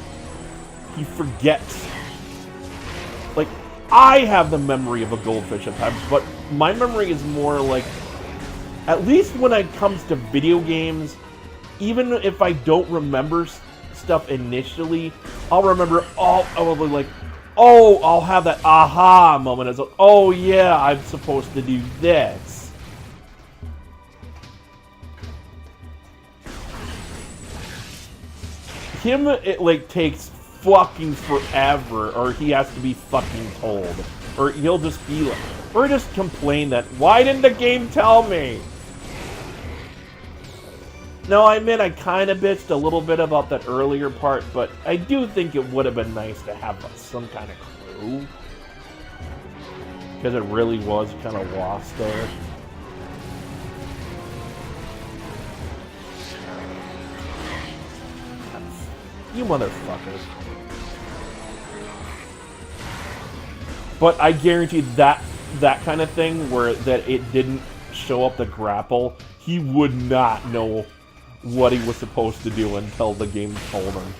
He forgets. Like, I have the memory of a goldfish at times, but my memory is more like, at least when it comes to video games, even if I don't remember stuff initially, I'll remember all, like, oh, I'll have that aha moment as, oh yeah, I'm supposed to do this. Him, it like takes fucking forever, or he has to be fucking told, or he'll just be like, or just complain that, why didn't the game tell me? No, I admit I kind of bitched a little bit about that earlier part, but I do think it would have been nice to have some kind of clue. Because it really was kind of lost there. You motherfuckers. But I guarantee that kind of thing, where that it didn't show up the grapple, he would not know what he was supposed to do until the game told him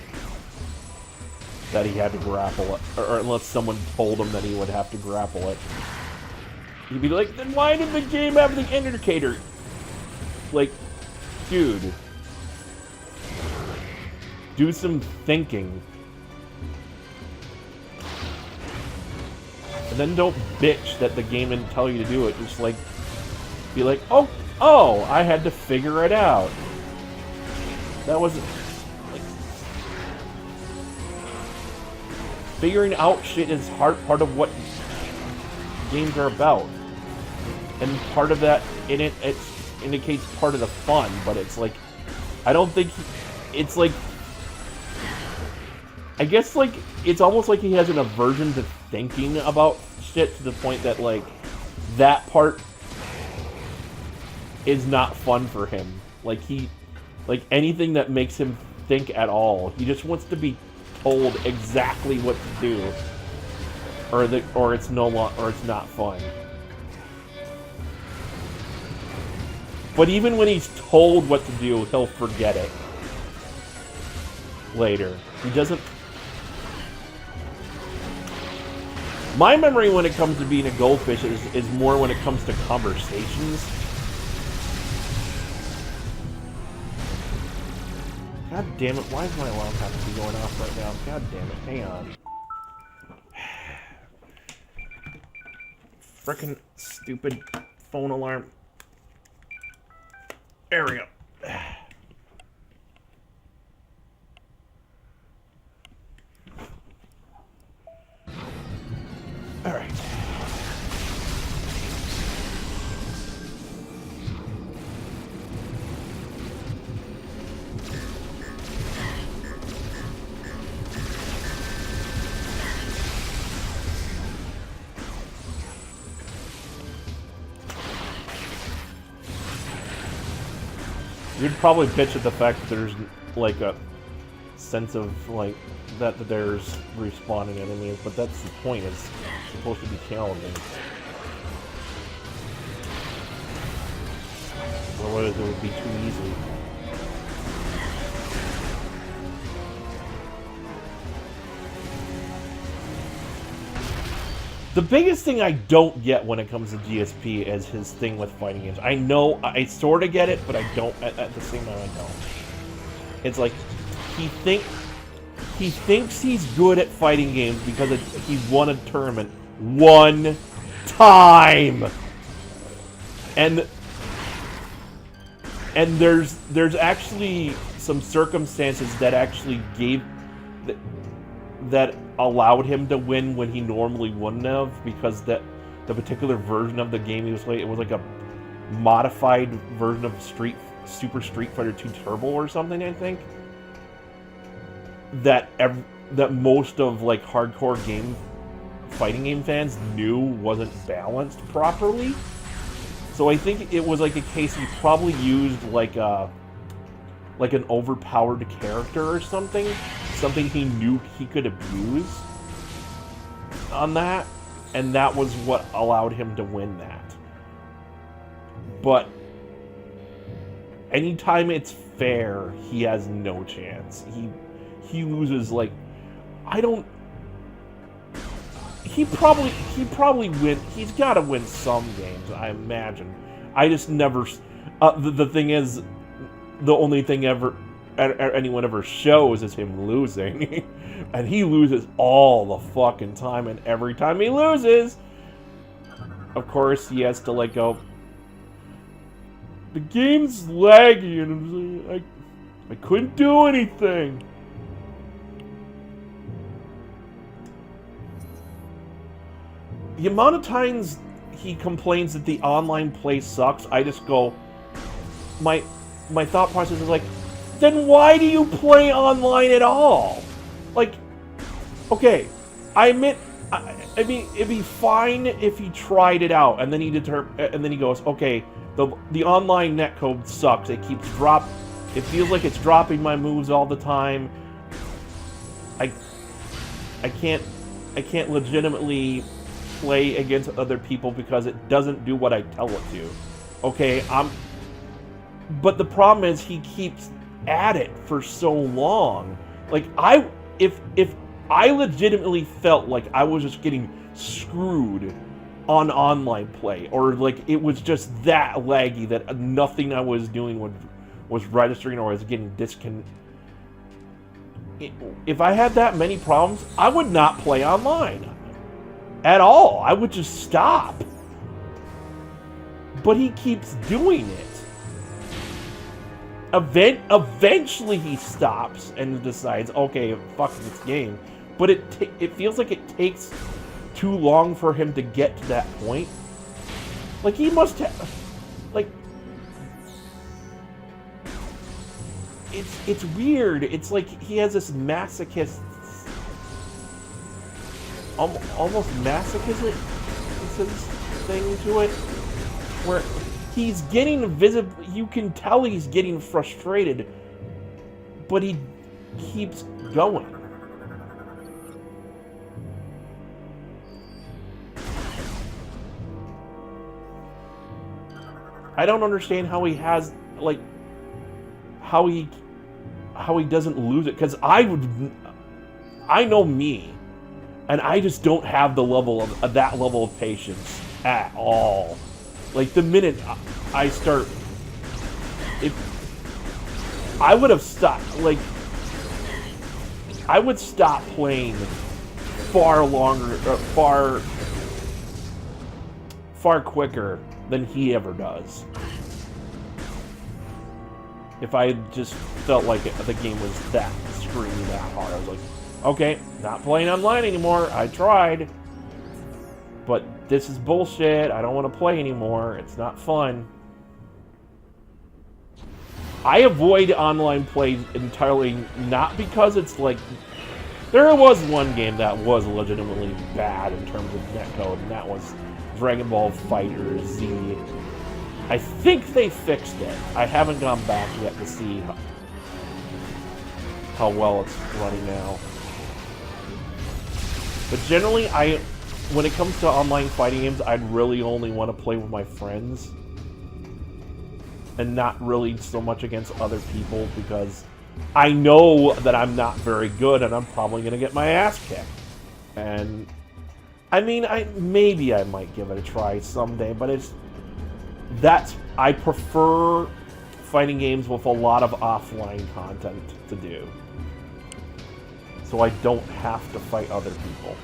that he had to grapple it, or unless someone told him that he would have to grapple it. He'd be like, then why did the game have the indicator? Like, dude, do some thinking. And then don't bitch that the game didn't tell you to do it. Just like, be like, oh, I had to figure it out. That wasn't, like, figuring out shit is part of what games are about. And part of that, it indicates part of the fun, but it's like, I don't think, it's like, I guess, like, it's almost like he has an aversion to thinking about shit to the point that, like, that part is not fun for him. Like, like, anything that makes him think at all, he just wants to be told exactly what to do, or it's not fun. But even when he's told what to do, he'll forget it later. He doesn't. My memory when it comes to being a goldfish is more when it comes to conversations. God damn it, why is my alarm have to be going off right now? God damn it, hang on. Frickin' stupid phone alarm. There we go. Alright. You'd probably bitch at the fact that there's, like, a sense of, like, that there's respawning enemies, but that's the point, it's supposed to be challenging. Otherwise it would be too easy. The biggest thing I don't get when it comes to GSP is his thing with fighting games. I know, I sort of get it, but I don't, at the same time, I don't. It's like, he thinks he's good at fighting games because he's won a tournament one time! And there's actually some circumstances that actually that allowed him to win when he normally wouldn't have, because the particular version of the game he was playing, it was like a modified version of Super Street Fighter 2 Turbo or something, I think. That most of like hardcore fighting game fans knew wasn't balanced properly. So I think it was like a case he probably used like an overpowered character or something he knew he could abuse on that, and that was what allowed him to win that. But anytime it's fair, he has no chance. He loses like, he probably win. He's got to win some games, I imagine. I just never. The thing is, the only thing anyone ever shows is him losing, and he loses all the fucking time. And every time he loses, of course, he has to like go. The game's laggy, and I couldn't do anything. The amount of times he complains that the online play sucks, I just go, my thought process is like, then why do you play online at all? Like, okay, I admit, I mean, it'd be fine if he tried it out and then he goes, okay, the online netcode sucks. It keeps it feels like it's dropping my moves all the time. I can't legitimately play against other people because it doesn't do what I tell it to. Okay, but the problem is he keeps at it for so long. Like, if I legitimately felt like I was just getting screwed on online play, or like it was just that laggy that nothing I was doing was registering or was getting disconnected. If I had that many problems, I would not play online at all. I would just stop. But he keeps doing it. Eventually he stops and decides, okay, fuck this game. But it feels like it takes too long for him to get to that point. Like, he must have, like, it's weird. It's like he has this masochist, almost masochism thing to it, where he's getting visible. You can tell he's getting frustrated, but he keeps going. I don't understand how he has, like, how he doesn't lose it, because I know me, and I just don't have the level of that level of patience at all. Like, the minute I start, if I would have stopped, like, I would stop playing far longer, far quicker than he ever does. If I just felt like the game was that screaming that hard, I was like, okay, not playing online anymore. I tried, but this is bullshit. I don't want to play anymore. It's not fun. I avoid online play entirely, not because it's like, there was one game that was legitimately bad in terms of netcode, and that was Dragon Ball FighterZ. I think they fixed it. I haven't gone back yet to see how well it's running now. But generally, when it comes to online fighting games, I'd really only want to play with my friends, and not really so much against other people, because I know that I'm not very good and I'm probably going to get my ass kicked. And I mean, maybe I might give it a try someday, but I prefer fighting games with a lot of offline content to do, so I don't have to fight other people.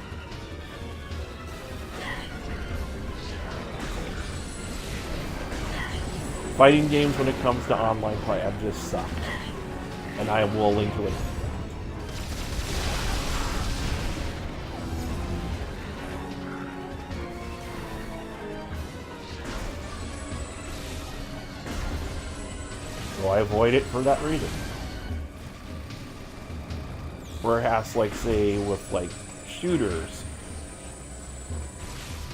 Fighting games when it comes to online play have just sucked, and I am willing to admit that. So I avoid it for that reason. Whereas, like, say, with, like, shooters,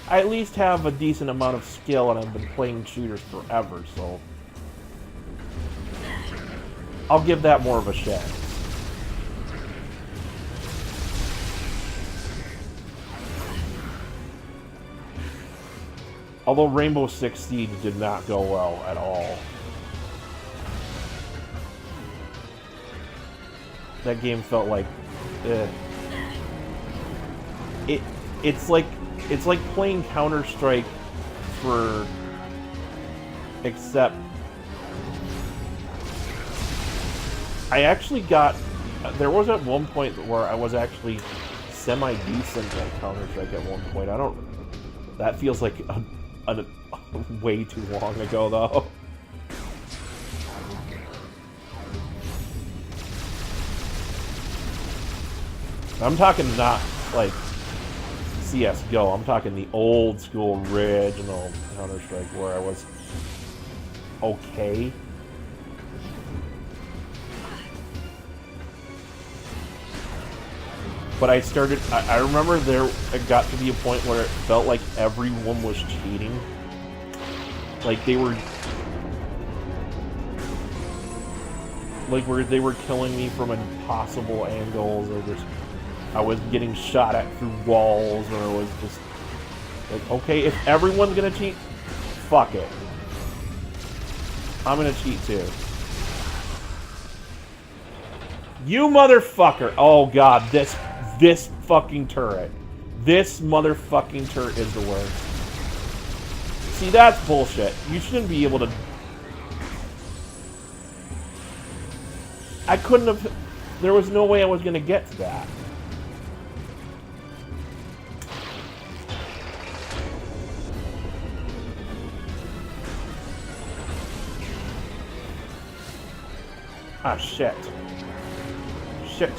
I at least have a decent amount of skill, and I've been playing shooters forever, so I'll give that more of a chance. Although Rainbow Six Siege did not go well at all. That game felt like it's like playing Counter-Strike except I actually there was at one point where I was actually semi-decent at Counter-Strike at one point. That feels like a way too long ago though. I'm talking not like CSGO, I'm talking the old school original Counter-Strike where I was okay. But I remember it got to be a point where it felt like everyone was cheating. Like they were killing me from impossible angles, or just I was getting shot at through walls, or it was just like, okay, if everyone's gonna cheat, fuck it. I'm gonna cheat too. You motherfucker! Oh god, this fucking turret. This motherfucking turret is the worst. See, that's bullshit. You shouldn't be able to... I couldn't have... There was no way I was gonna get to that. Ah, shit. Shit.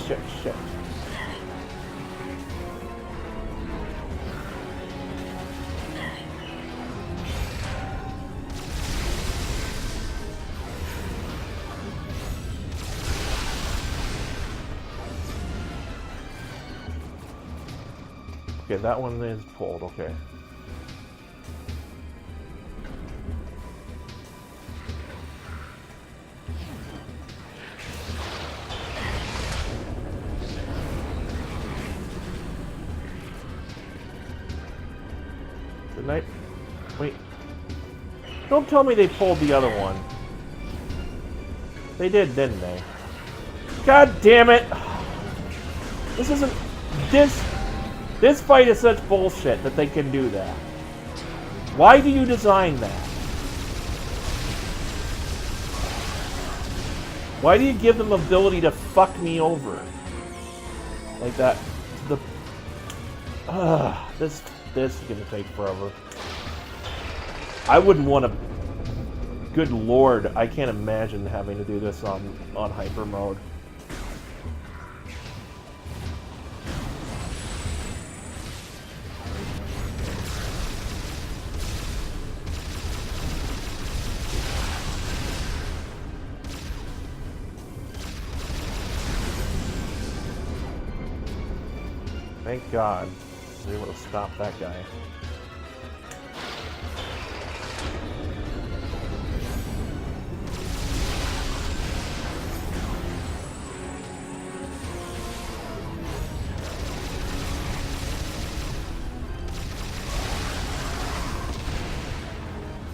Okay, that one is pulled, okay. Good night. Wait. Don't tell me they pulled the other one. They did, didn't they? God damn it! This isn't... This fight is such bullshit that they can do that. Why do you design that? Why do you give them ability to fuck me over? Like that. This is gonna take forever. I wouldn't want to... Good lord, I can't imagine having to do this on Hypermode. Thank God I was able to stop that guy.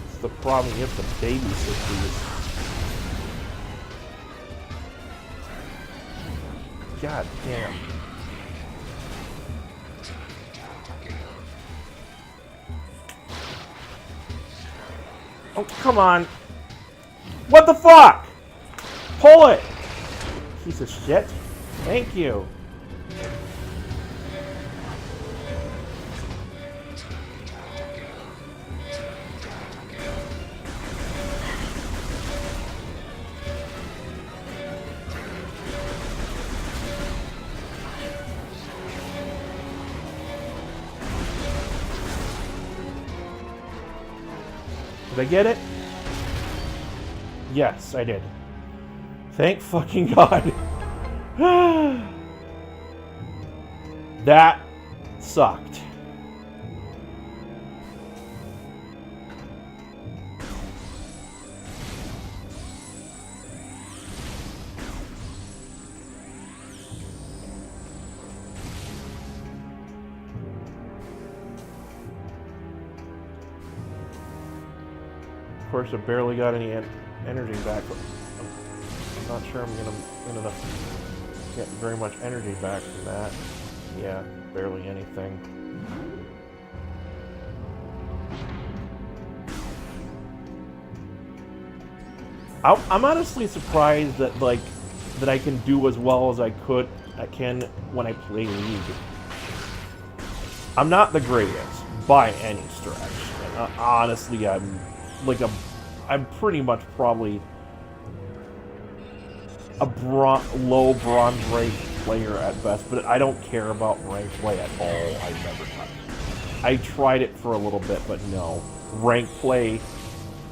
It's the problem, you have to babysit these. God damn. Oh, come on. What the fuck? Pull it! Piece of shit. Thank you. Did I get it? Yes, I did. Thank fucking God. That sucked. Of course, I barely got any energy back. I'm not sure I'm gonna get very much energy back from that. Yeah, barely anything. I'm honestly surprised that that I can do as well as I can when I play League. I'm not the greatest by any stretch. Honestly, I'm pretty much probably a low bronze rank player at best, but I don't care about rank play at all. I never touched it. I tried it for a little bit, but no. Rank play,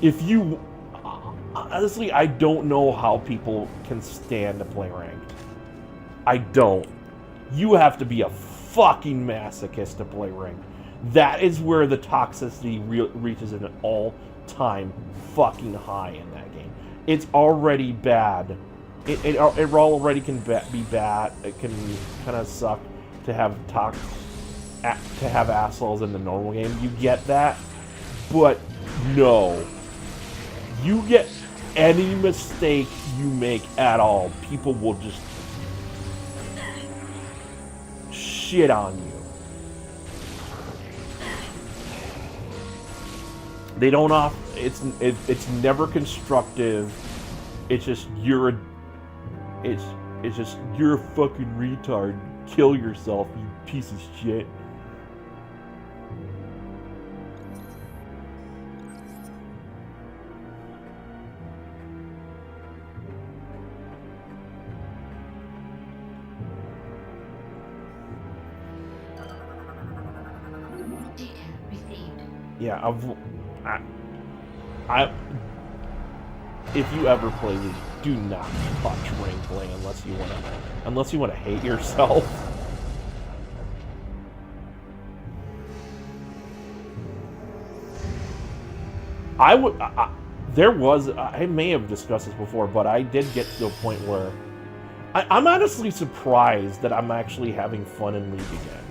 if you... Honestly, I don't know how people can stand to play ranked. I don't. You have to be a fucking masochist to play ranked. That is where the toxicity reaches an all-time fucking high in that game. It's already bad. It already can be bad. It can kind of suck to have assholes in the normal game. You get that, but no. You get any mistake you make at all, people will just shit on you. They don't it's never constructive. It's just it's just you're a fucking retard. Kill yourself, you piece of shit. Data received. Yeah, if you ever play League, do not touch rank play unless you wanna hate yourself. I may have discussed this before, but I did get to a point where I'm honestly surprised that I'm actually having fun in League again.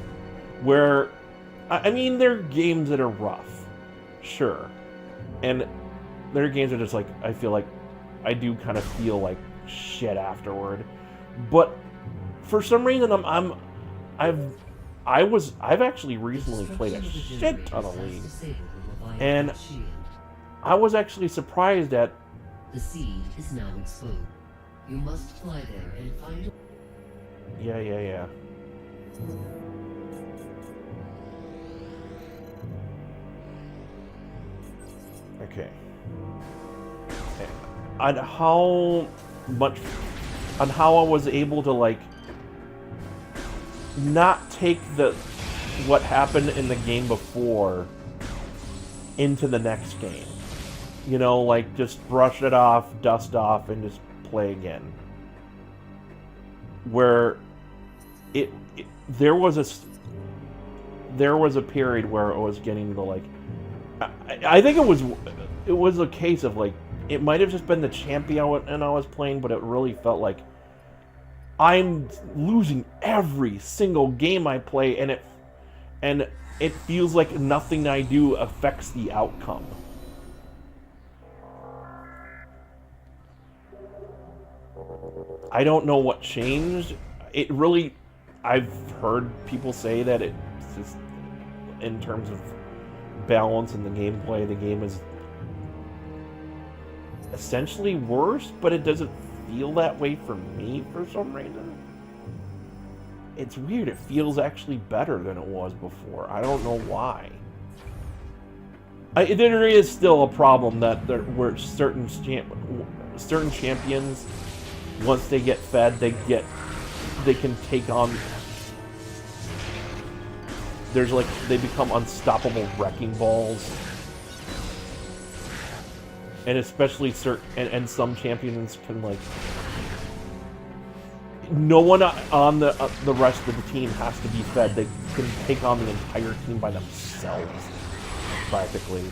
Where, I mean, there are games that are rough, sure, and there are games that are just like, I feel like I do kind of feel like shit afterward, but for some reason I've actually recently played a shit ton of League, and I was actually surprised at... The seed is now exposed. You must fly there and find... Yeah. Okay. On how I was able to, like, not take what happened in the game before into the next game. You know, like, just brush it off, dust off, and just play again. Where there was a period where I was getting to, like, I think it was a case of, like, it might have just been the champion and I was playing, but it really felt like I'm losing every single game I play, and it feels like nothing I do affects the outcome. I don't know what changed. It really, I've heard people say that it's just, in terms of balance in the gameplay, the game is essentially worse, but it doesn't feel that way for me for some reason. It's weird. It feels actually better than it was before. I don't know why. There is still a problem that where certain champions, once they get fed, they can take on. There's like they become unstoppable wrecking balls, and especially and some champions can like. No one on the rest of the team has to be fed. They can take on the entire team by themselves, practically.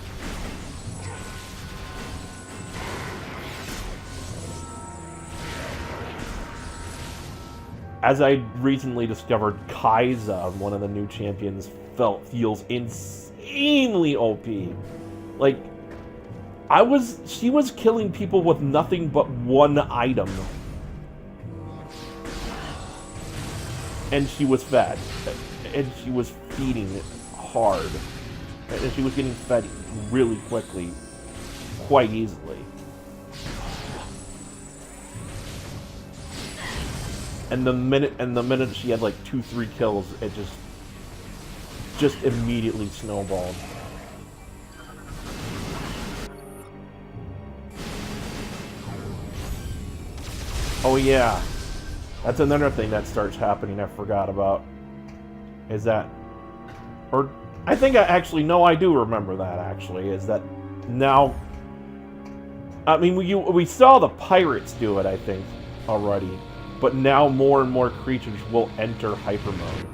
As I recently discovered, Kai'Sa, one of the new champions, feels insanely OP. Like, she was killing people with nothing but one item. And she was fed. And she was feeding it hard. And she was getting fed really quickly. Quite easily. And the minute she had like 2-3 kills, it just immediately snowballed. Oh yeah. That's another thing that starts happening I forgot about. Is that... Or... I think I do remember that, actually. Is that now... I mean, we saw the pirates do it, I think, already. But now more and more creatures will enter Hypermode.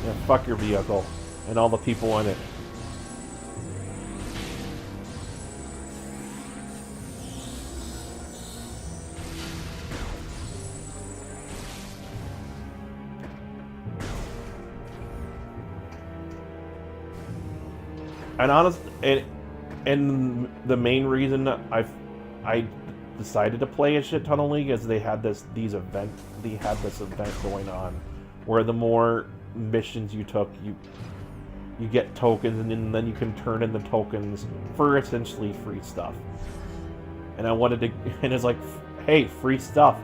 Yeah, fuck your vehicle. And all the people in it. And honestly, and the main reason I decided to play a shit ton of League is they had this event going on, where the more missions you took, you get tokens, and then you can turn in the tokens for essentially free stuff. And I wanted to, and it's like, hey, free stuff.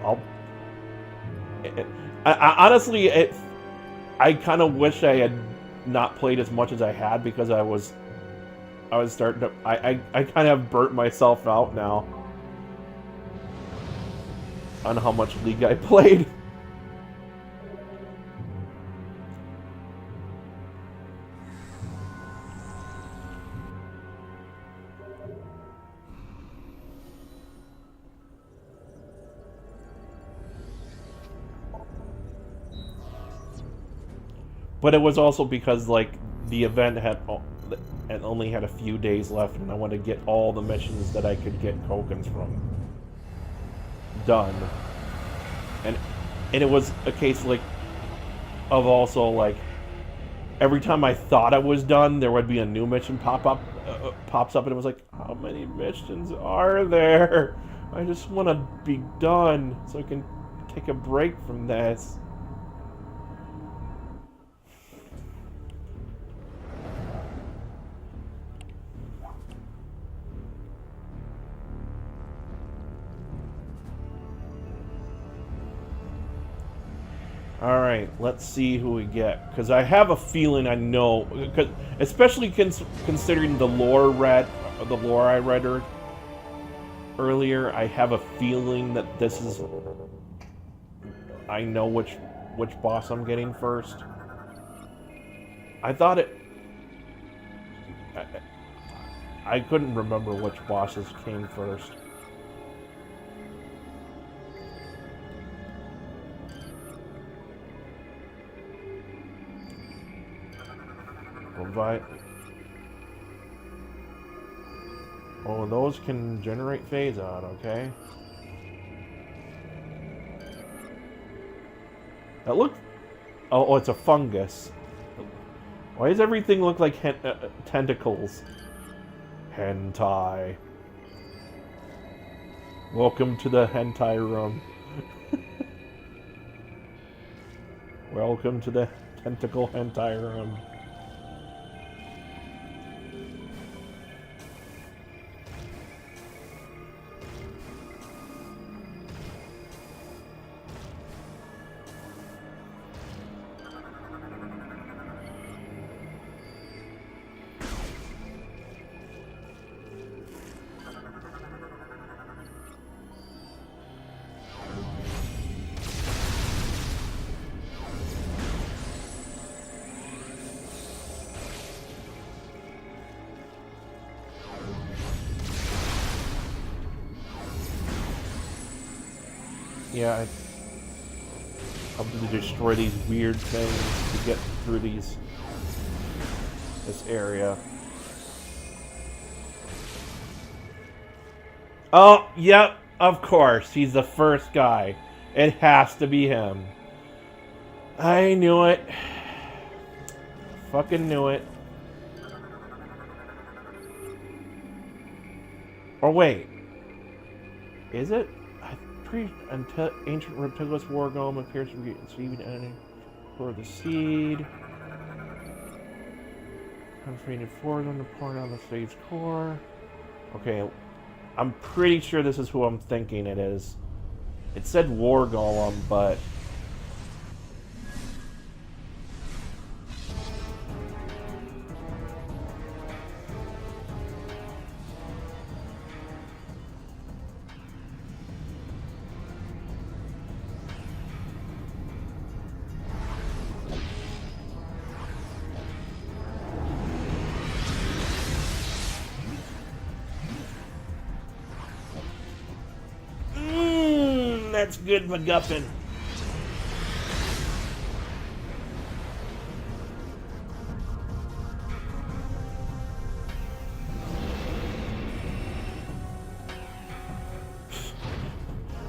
Honestly, I kind of wish I had not played as much as I had, because I was starting to... I kind of burnt myself out now on how much League I played. But it was also because, like, the event and only had a few days left, and I wanted to get all the missions that I could get tokens from done. And it was a case like of also like every time I thought I was done, there would be a new mission pops up, and it was like, how many missions are there? I just want to be done so I can take a break from this. Alright, let's see who we get. Because I have a feeling I know, especially considering the lore I read earlier, I have a feeling that this is... I know which boss I'm getting first. I thought it... I couldn't remember which bosses came first. Oh, those can generate Phazon, okay. That looks... Oh, it's a fungus. Why does everything look like tentacles? Hentai. Welcome to the hentai room. Welcome to the tentacle hentai room. Yeah, I'll have to destroy these weird things to get through this area. Oh, yep, of course. He's the first guy. It has to be him. I knew it. Fucking knew it. Or wait. Is it? I'm pretty... Ancient reptilious War Golem appears to be receiving enemy for the seed. Concentrated forward on the point on the stage core. Okay. I'm pretty sure this is who I'm thinking it is. It said War Golem, but... That's good, MacGuffin.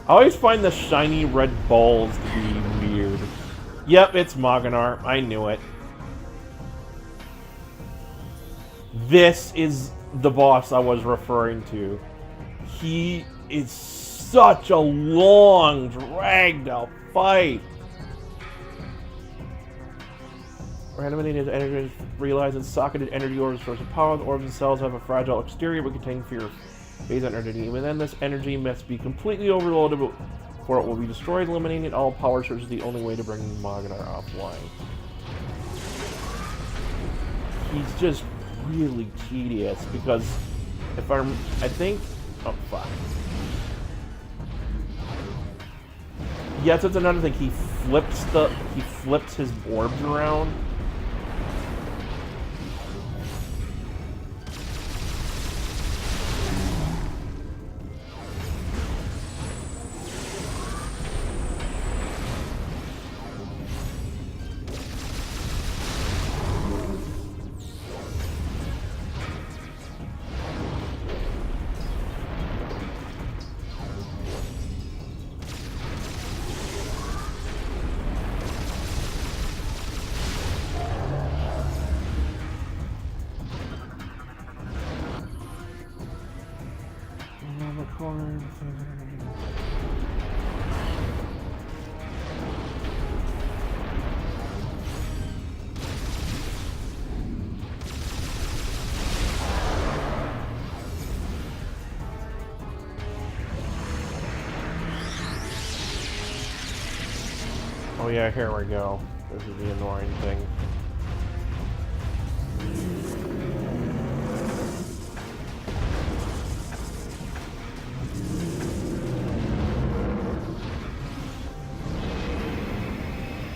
I always find the shiny red balls to be weird. Yep, it's Mogenar. I knew it. This is the boss I was referring to. He is such a long, dragged-out fight. Animated energy realizes socketed energy orbs source of power. The orbs themselves have a fragile exterior but contain fewer phase energy. Within this energy must be completely overloaded before it will be destroyed. Eliminating all power sources is the only way to bring Mogenar offline. He's just really tedious because if I think, oh fuck. Yes, that's another thing. He flips his orbs around. Oh yeah, here we go. This is the annoying thing.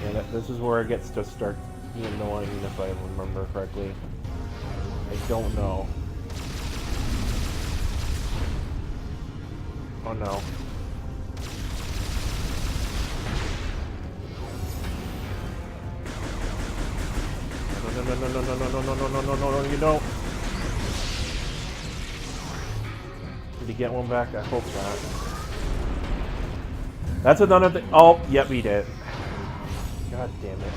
Yeah, this is where it gets to start being annoying, if I remember correctly. I don't know. Oh no. No, you don't. Did he get one back? I hope not. That's another thing. Oh, yep, he did. God damn it.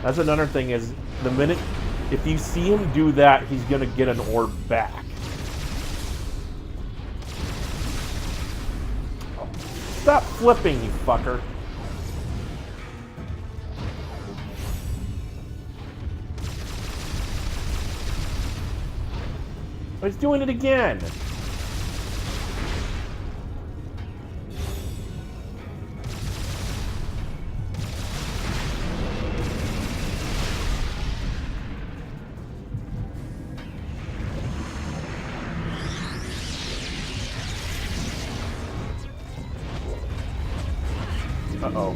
That's another thing is, the minute, if you see him do that, he's gonna get an orb back. Oh, stop flipping, you fucker. Oh, he's doing it again. Uh-oh.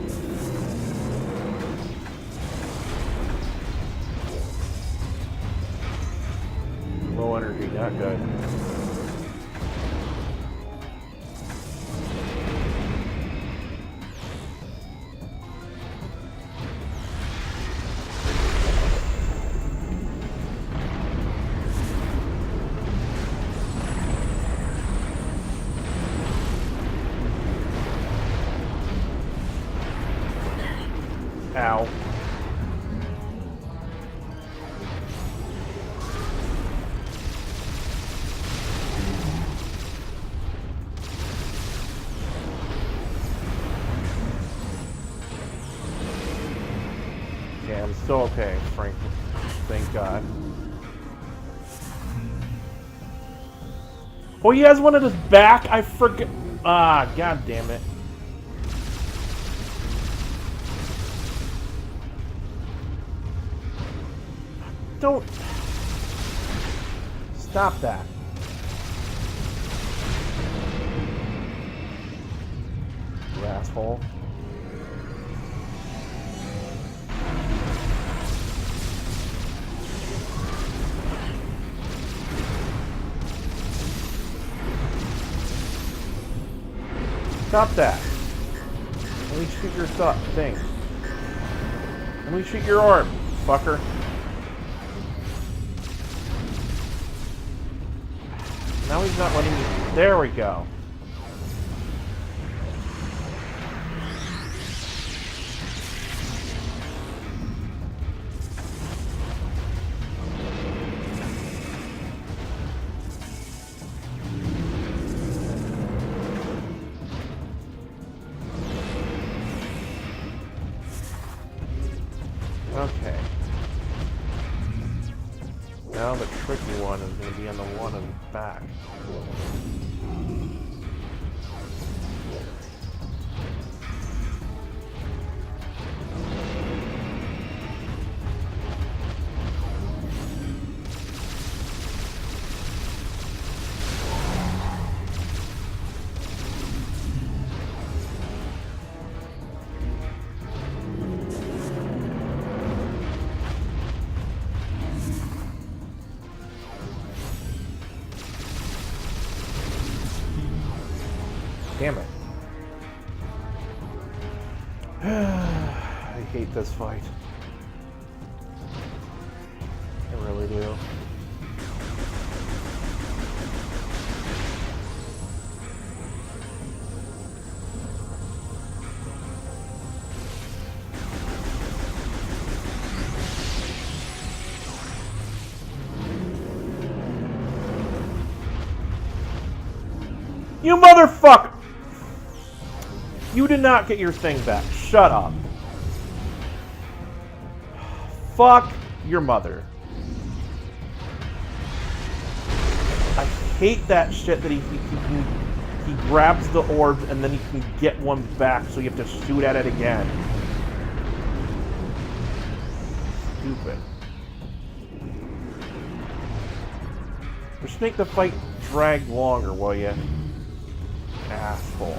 Low energy, not good. Ow. Yeah, I'm still okay, Frank. Thank God. Oh, he has one at his back? I forget. Ah, God damn it. Don't. Stop that. You asshole. Stop that. Let me shoot your thing. Let me shoot your arm, fucker. Now he's not letting me. There we go. Okay. Now the tricky one is going to be on the one in the back. Damn it. I hate this fight. I really do. You motherfucker! You did not get your thing back. Shut up. Fuck your mother. I hate that shit that he grabs the orbs and then he can get one back, so you have to shoot at it again. Stupid. Just make the fight drag longer, will you? Asshole.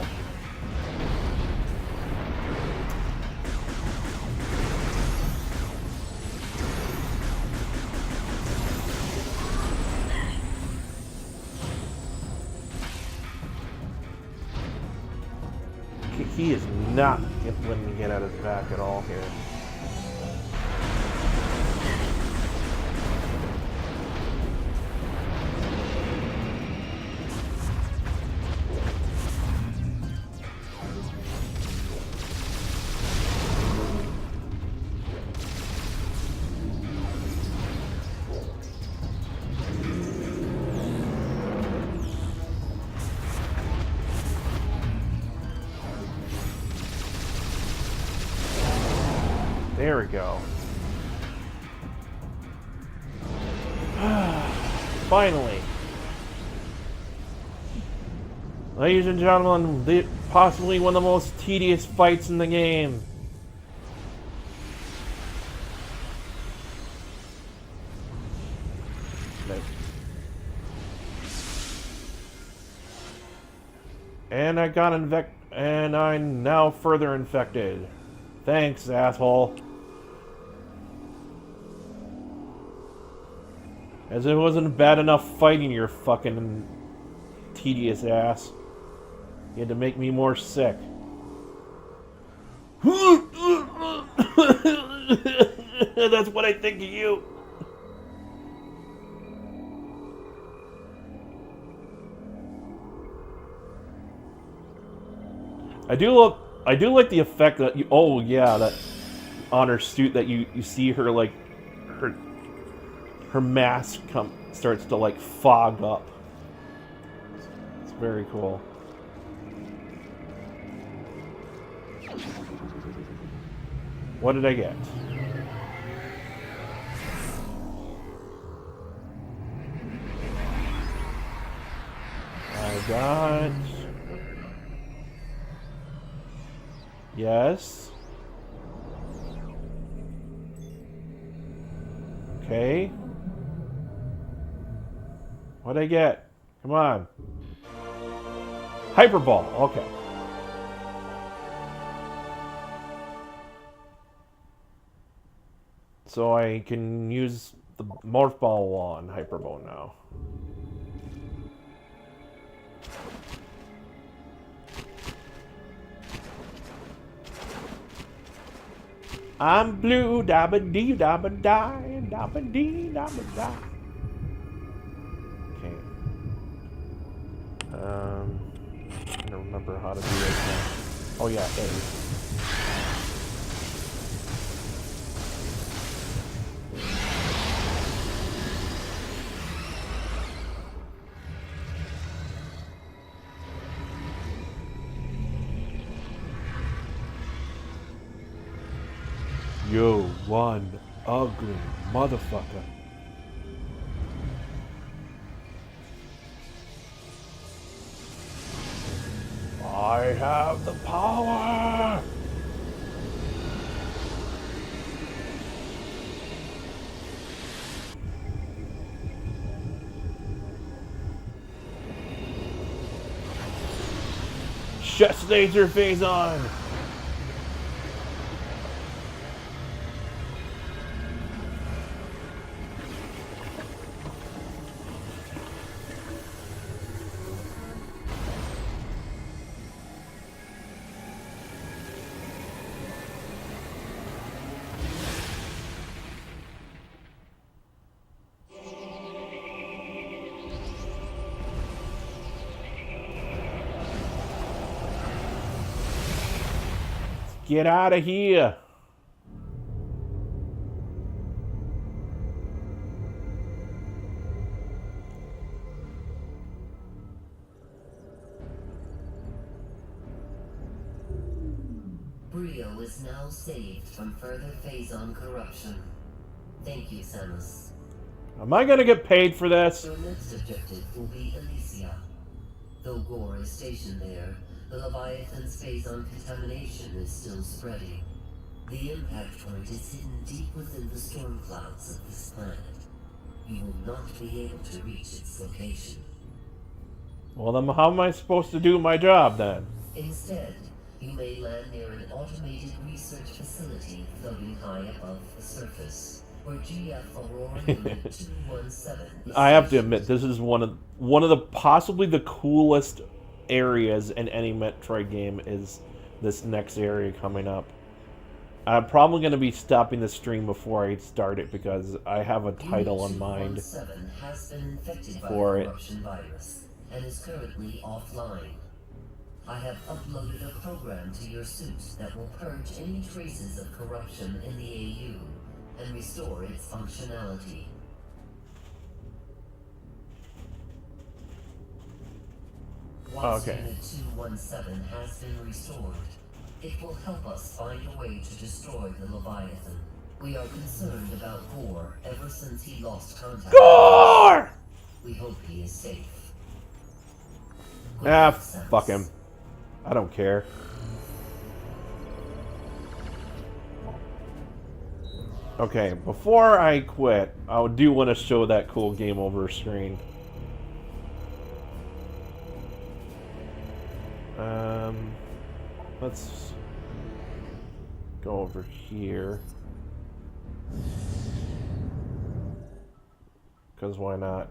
He is not letting me get at his back at all here. There we go. Finally. Ladies and gentlemen, possibly one of the most tedious fights in the game. And I got and I'm now further infected. Thanks, asshole. As if it wasn't bad enough fighting your fucking tedious ass. You had to make me more sick. That's what I think of you. I do like the effect that you. Oh yeah, that on her suit that you see her like her mask starts to like fog up. It's very cool. What did I get? I got... Yes. Okay. What'd I get? Come on. Hyperball. Okay. So I can use the morph ball on Hyperball now. I'm blue, dabba dee dabba die, dabba dee dabba die. Okay. I don't remember how to do this now. Oh yeah, there it is. You one ugly motherfucker. I have the power! Chest laser Phazon! Get out of here! Brio is now saved from further Phazon corruption. Thank you, Samus. Am I gonna get paid for this? Your next objective will be Elysia. Though Gore is stationed there, the Leviathan Phazon contamination is still spreading. The impact point is hidden deep within the storm clouds of this planet. You will not be able to reach its location. Well, then how am I supposed to do my job then? Instead, you may land near an automated research facility floating high above the surface, where GF Aurora Unit 217 is I have to admit, this is one of the possibly the coolest areas in any Metroid game is this next area coming up. I'm probably going to be stopping the stream before I start it because I have a title in mind has been infected by for the it. corruption virus and is currently offline. I have uploaded a program to your suit that will purge any traces of corruption in the AU and restore its functionality. Once Okay. Unit 217 has been restored, it will help us find a way to destroy the Leviathan. We are concerned about Gore ever since he lost contact. Gore! We hope he is safe. Ah, Good sense. fuck him. I don't care. Okay, before I quit, I do want to show that cool game over screen. Let's go over here. Because why not?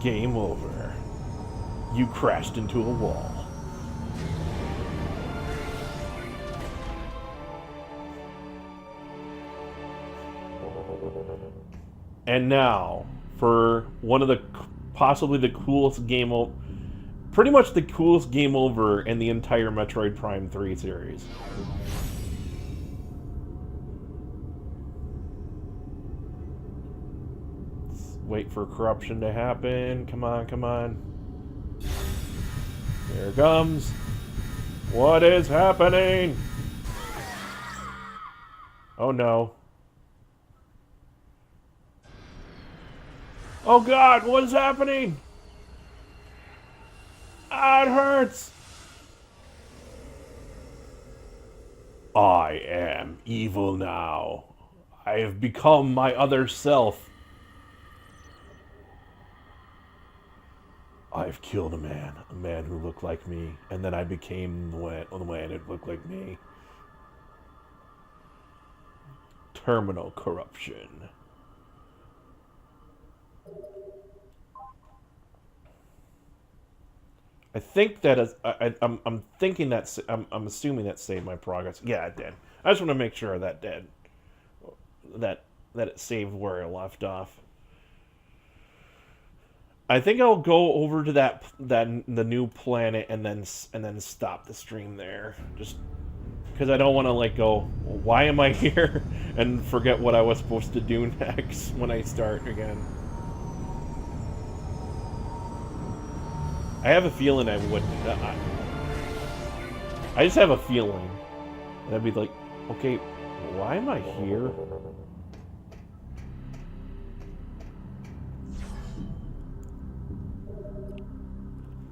Game over. You crashed into a wall. And now, for one of the, possibly the coolest game over, pretty much the coolest game over in the entire Metroid Prime 3 series. Let's wait for corruption to happen. Come on, come on. Here it comes. What is happening? Oh no. Oh god, what is happening? Ah, it hurts! I am evil now. I have become my other self. I've killed a man who looked like me, and then I became the man who looked like me. Terminal corruption. I think that is. I'm thinking that. I'm assuming that saved my progress. Yeah, it did. I just want to make sure that did. That it saved where I left off. I think I'll go over to the new planet and then stop the stream there. Just because I don't want to like go. Why am I here? And forget what I was supposed to do next when I start again. I have a feeling I would. I just have a feeling. And I'd be like, okay, why am I here?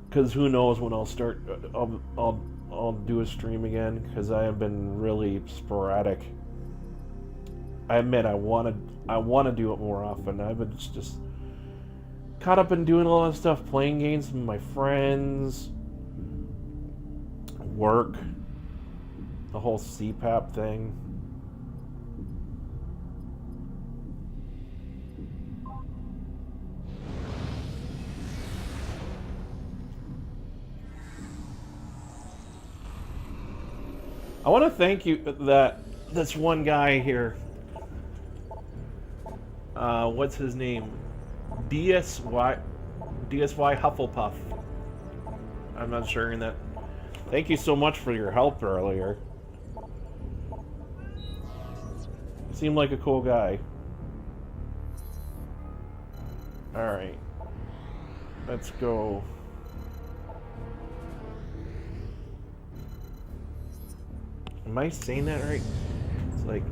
Because who knows when I'll start. I'll do a stream again because I have been really sporadic. I admit I want to do it more often. I've been just caught up in doing a lot of stuff, playing games with my friends, work, the whole CPAP thing. I want to thank you this one guy here. What's his name? DSY Hufflepuff. I'm not sure in that. Thank you so much for your help earlier. Seemed like a cool guy. Alright. Let's go. Am I saying that right? It's like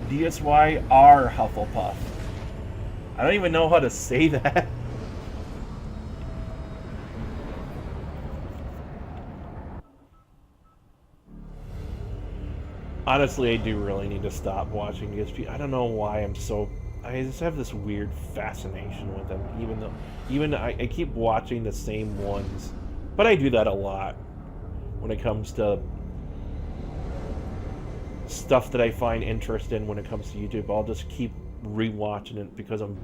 DSYR Hufflepuff. I don't even know how to say that. Honestly, I do really need to stop watching DSP. I don't know why I'm so... I just have this weird fascination with them, even though I keep watching the same ones. But I do that a lot when it comes to stuff that I find interest in when it comes to YouTube. I'll just keep rewatching it because I'm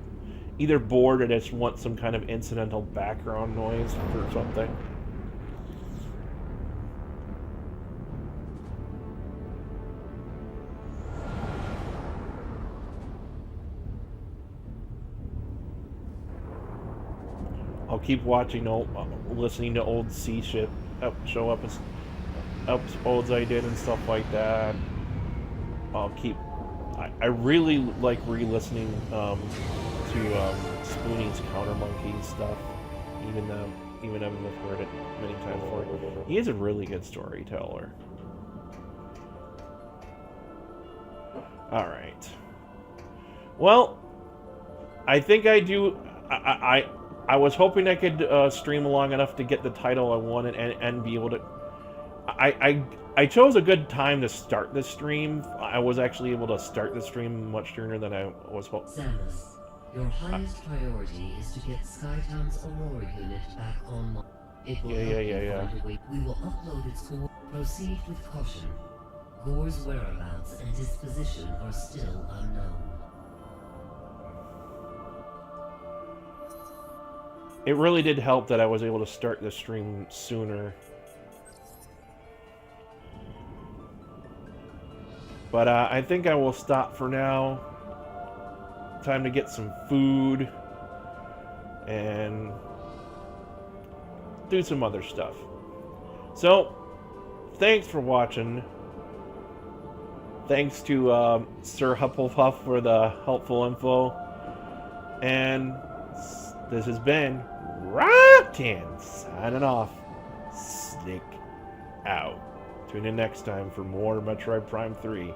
either bored or just want some kind of incidental background noise or something. I'll keep watching, listening to old C shit show up as episodes I did and stuff like that. I'll keep. I really like re-listening to Spoonie's Counter Monkey stuff, even I've heard it many times before. He is a really good storyteller. All right. Well, I think I do. I was hoping I could stream long enough to get the title I wanted and be able to. I chose a good time to start the stream. I was actually able to start the stream much sooner than I was hoping. Samus, your highest priority is to get Skytown's Aurora unit back online. It will Yeah. We will upload its core. Proceed with caution. Gore's whereabouts and disposition are still unknown. it really did help that I was able to start the stream sooner. But I think I will stop for now. Time to get some food and do some other stuff. So, thanks for watching. Thanks to Sir Hufflepuff for the helpful info. And this has been Roktan signing off. Slick out. Tune in next time for more Metroid Prime 3.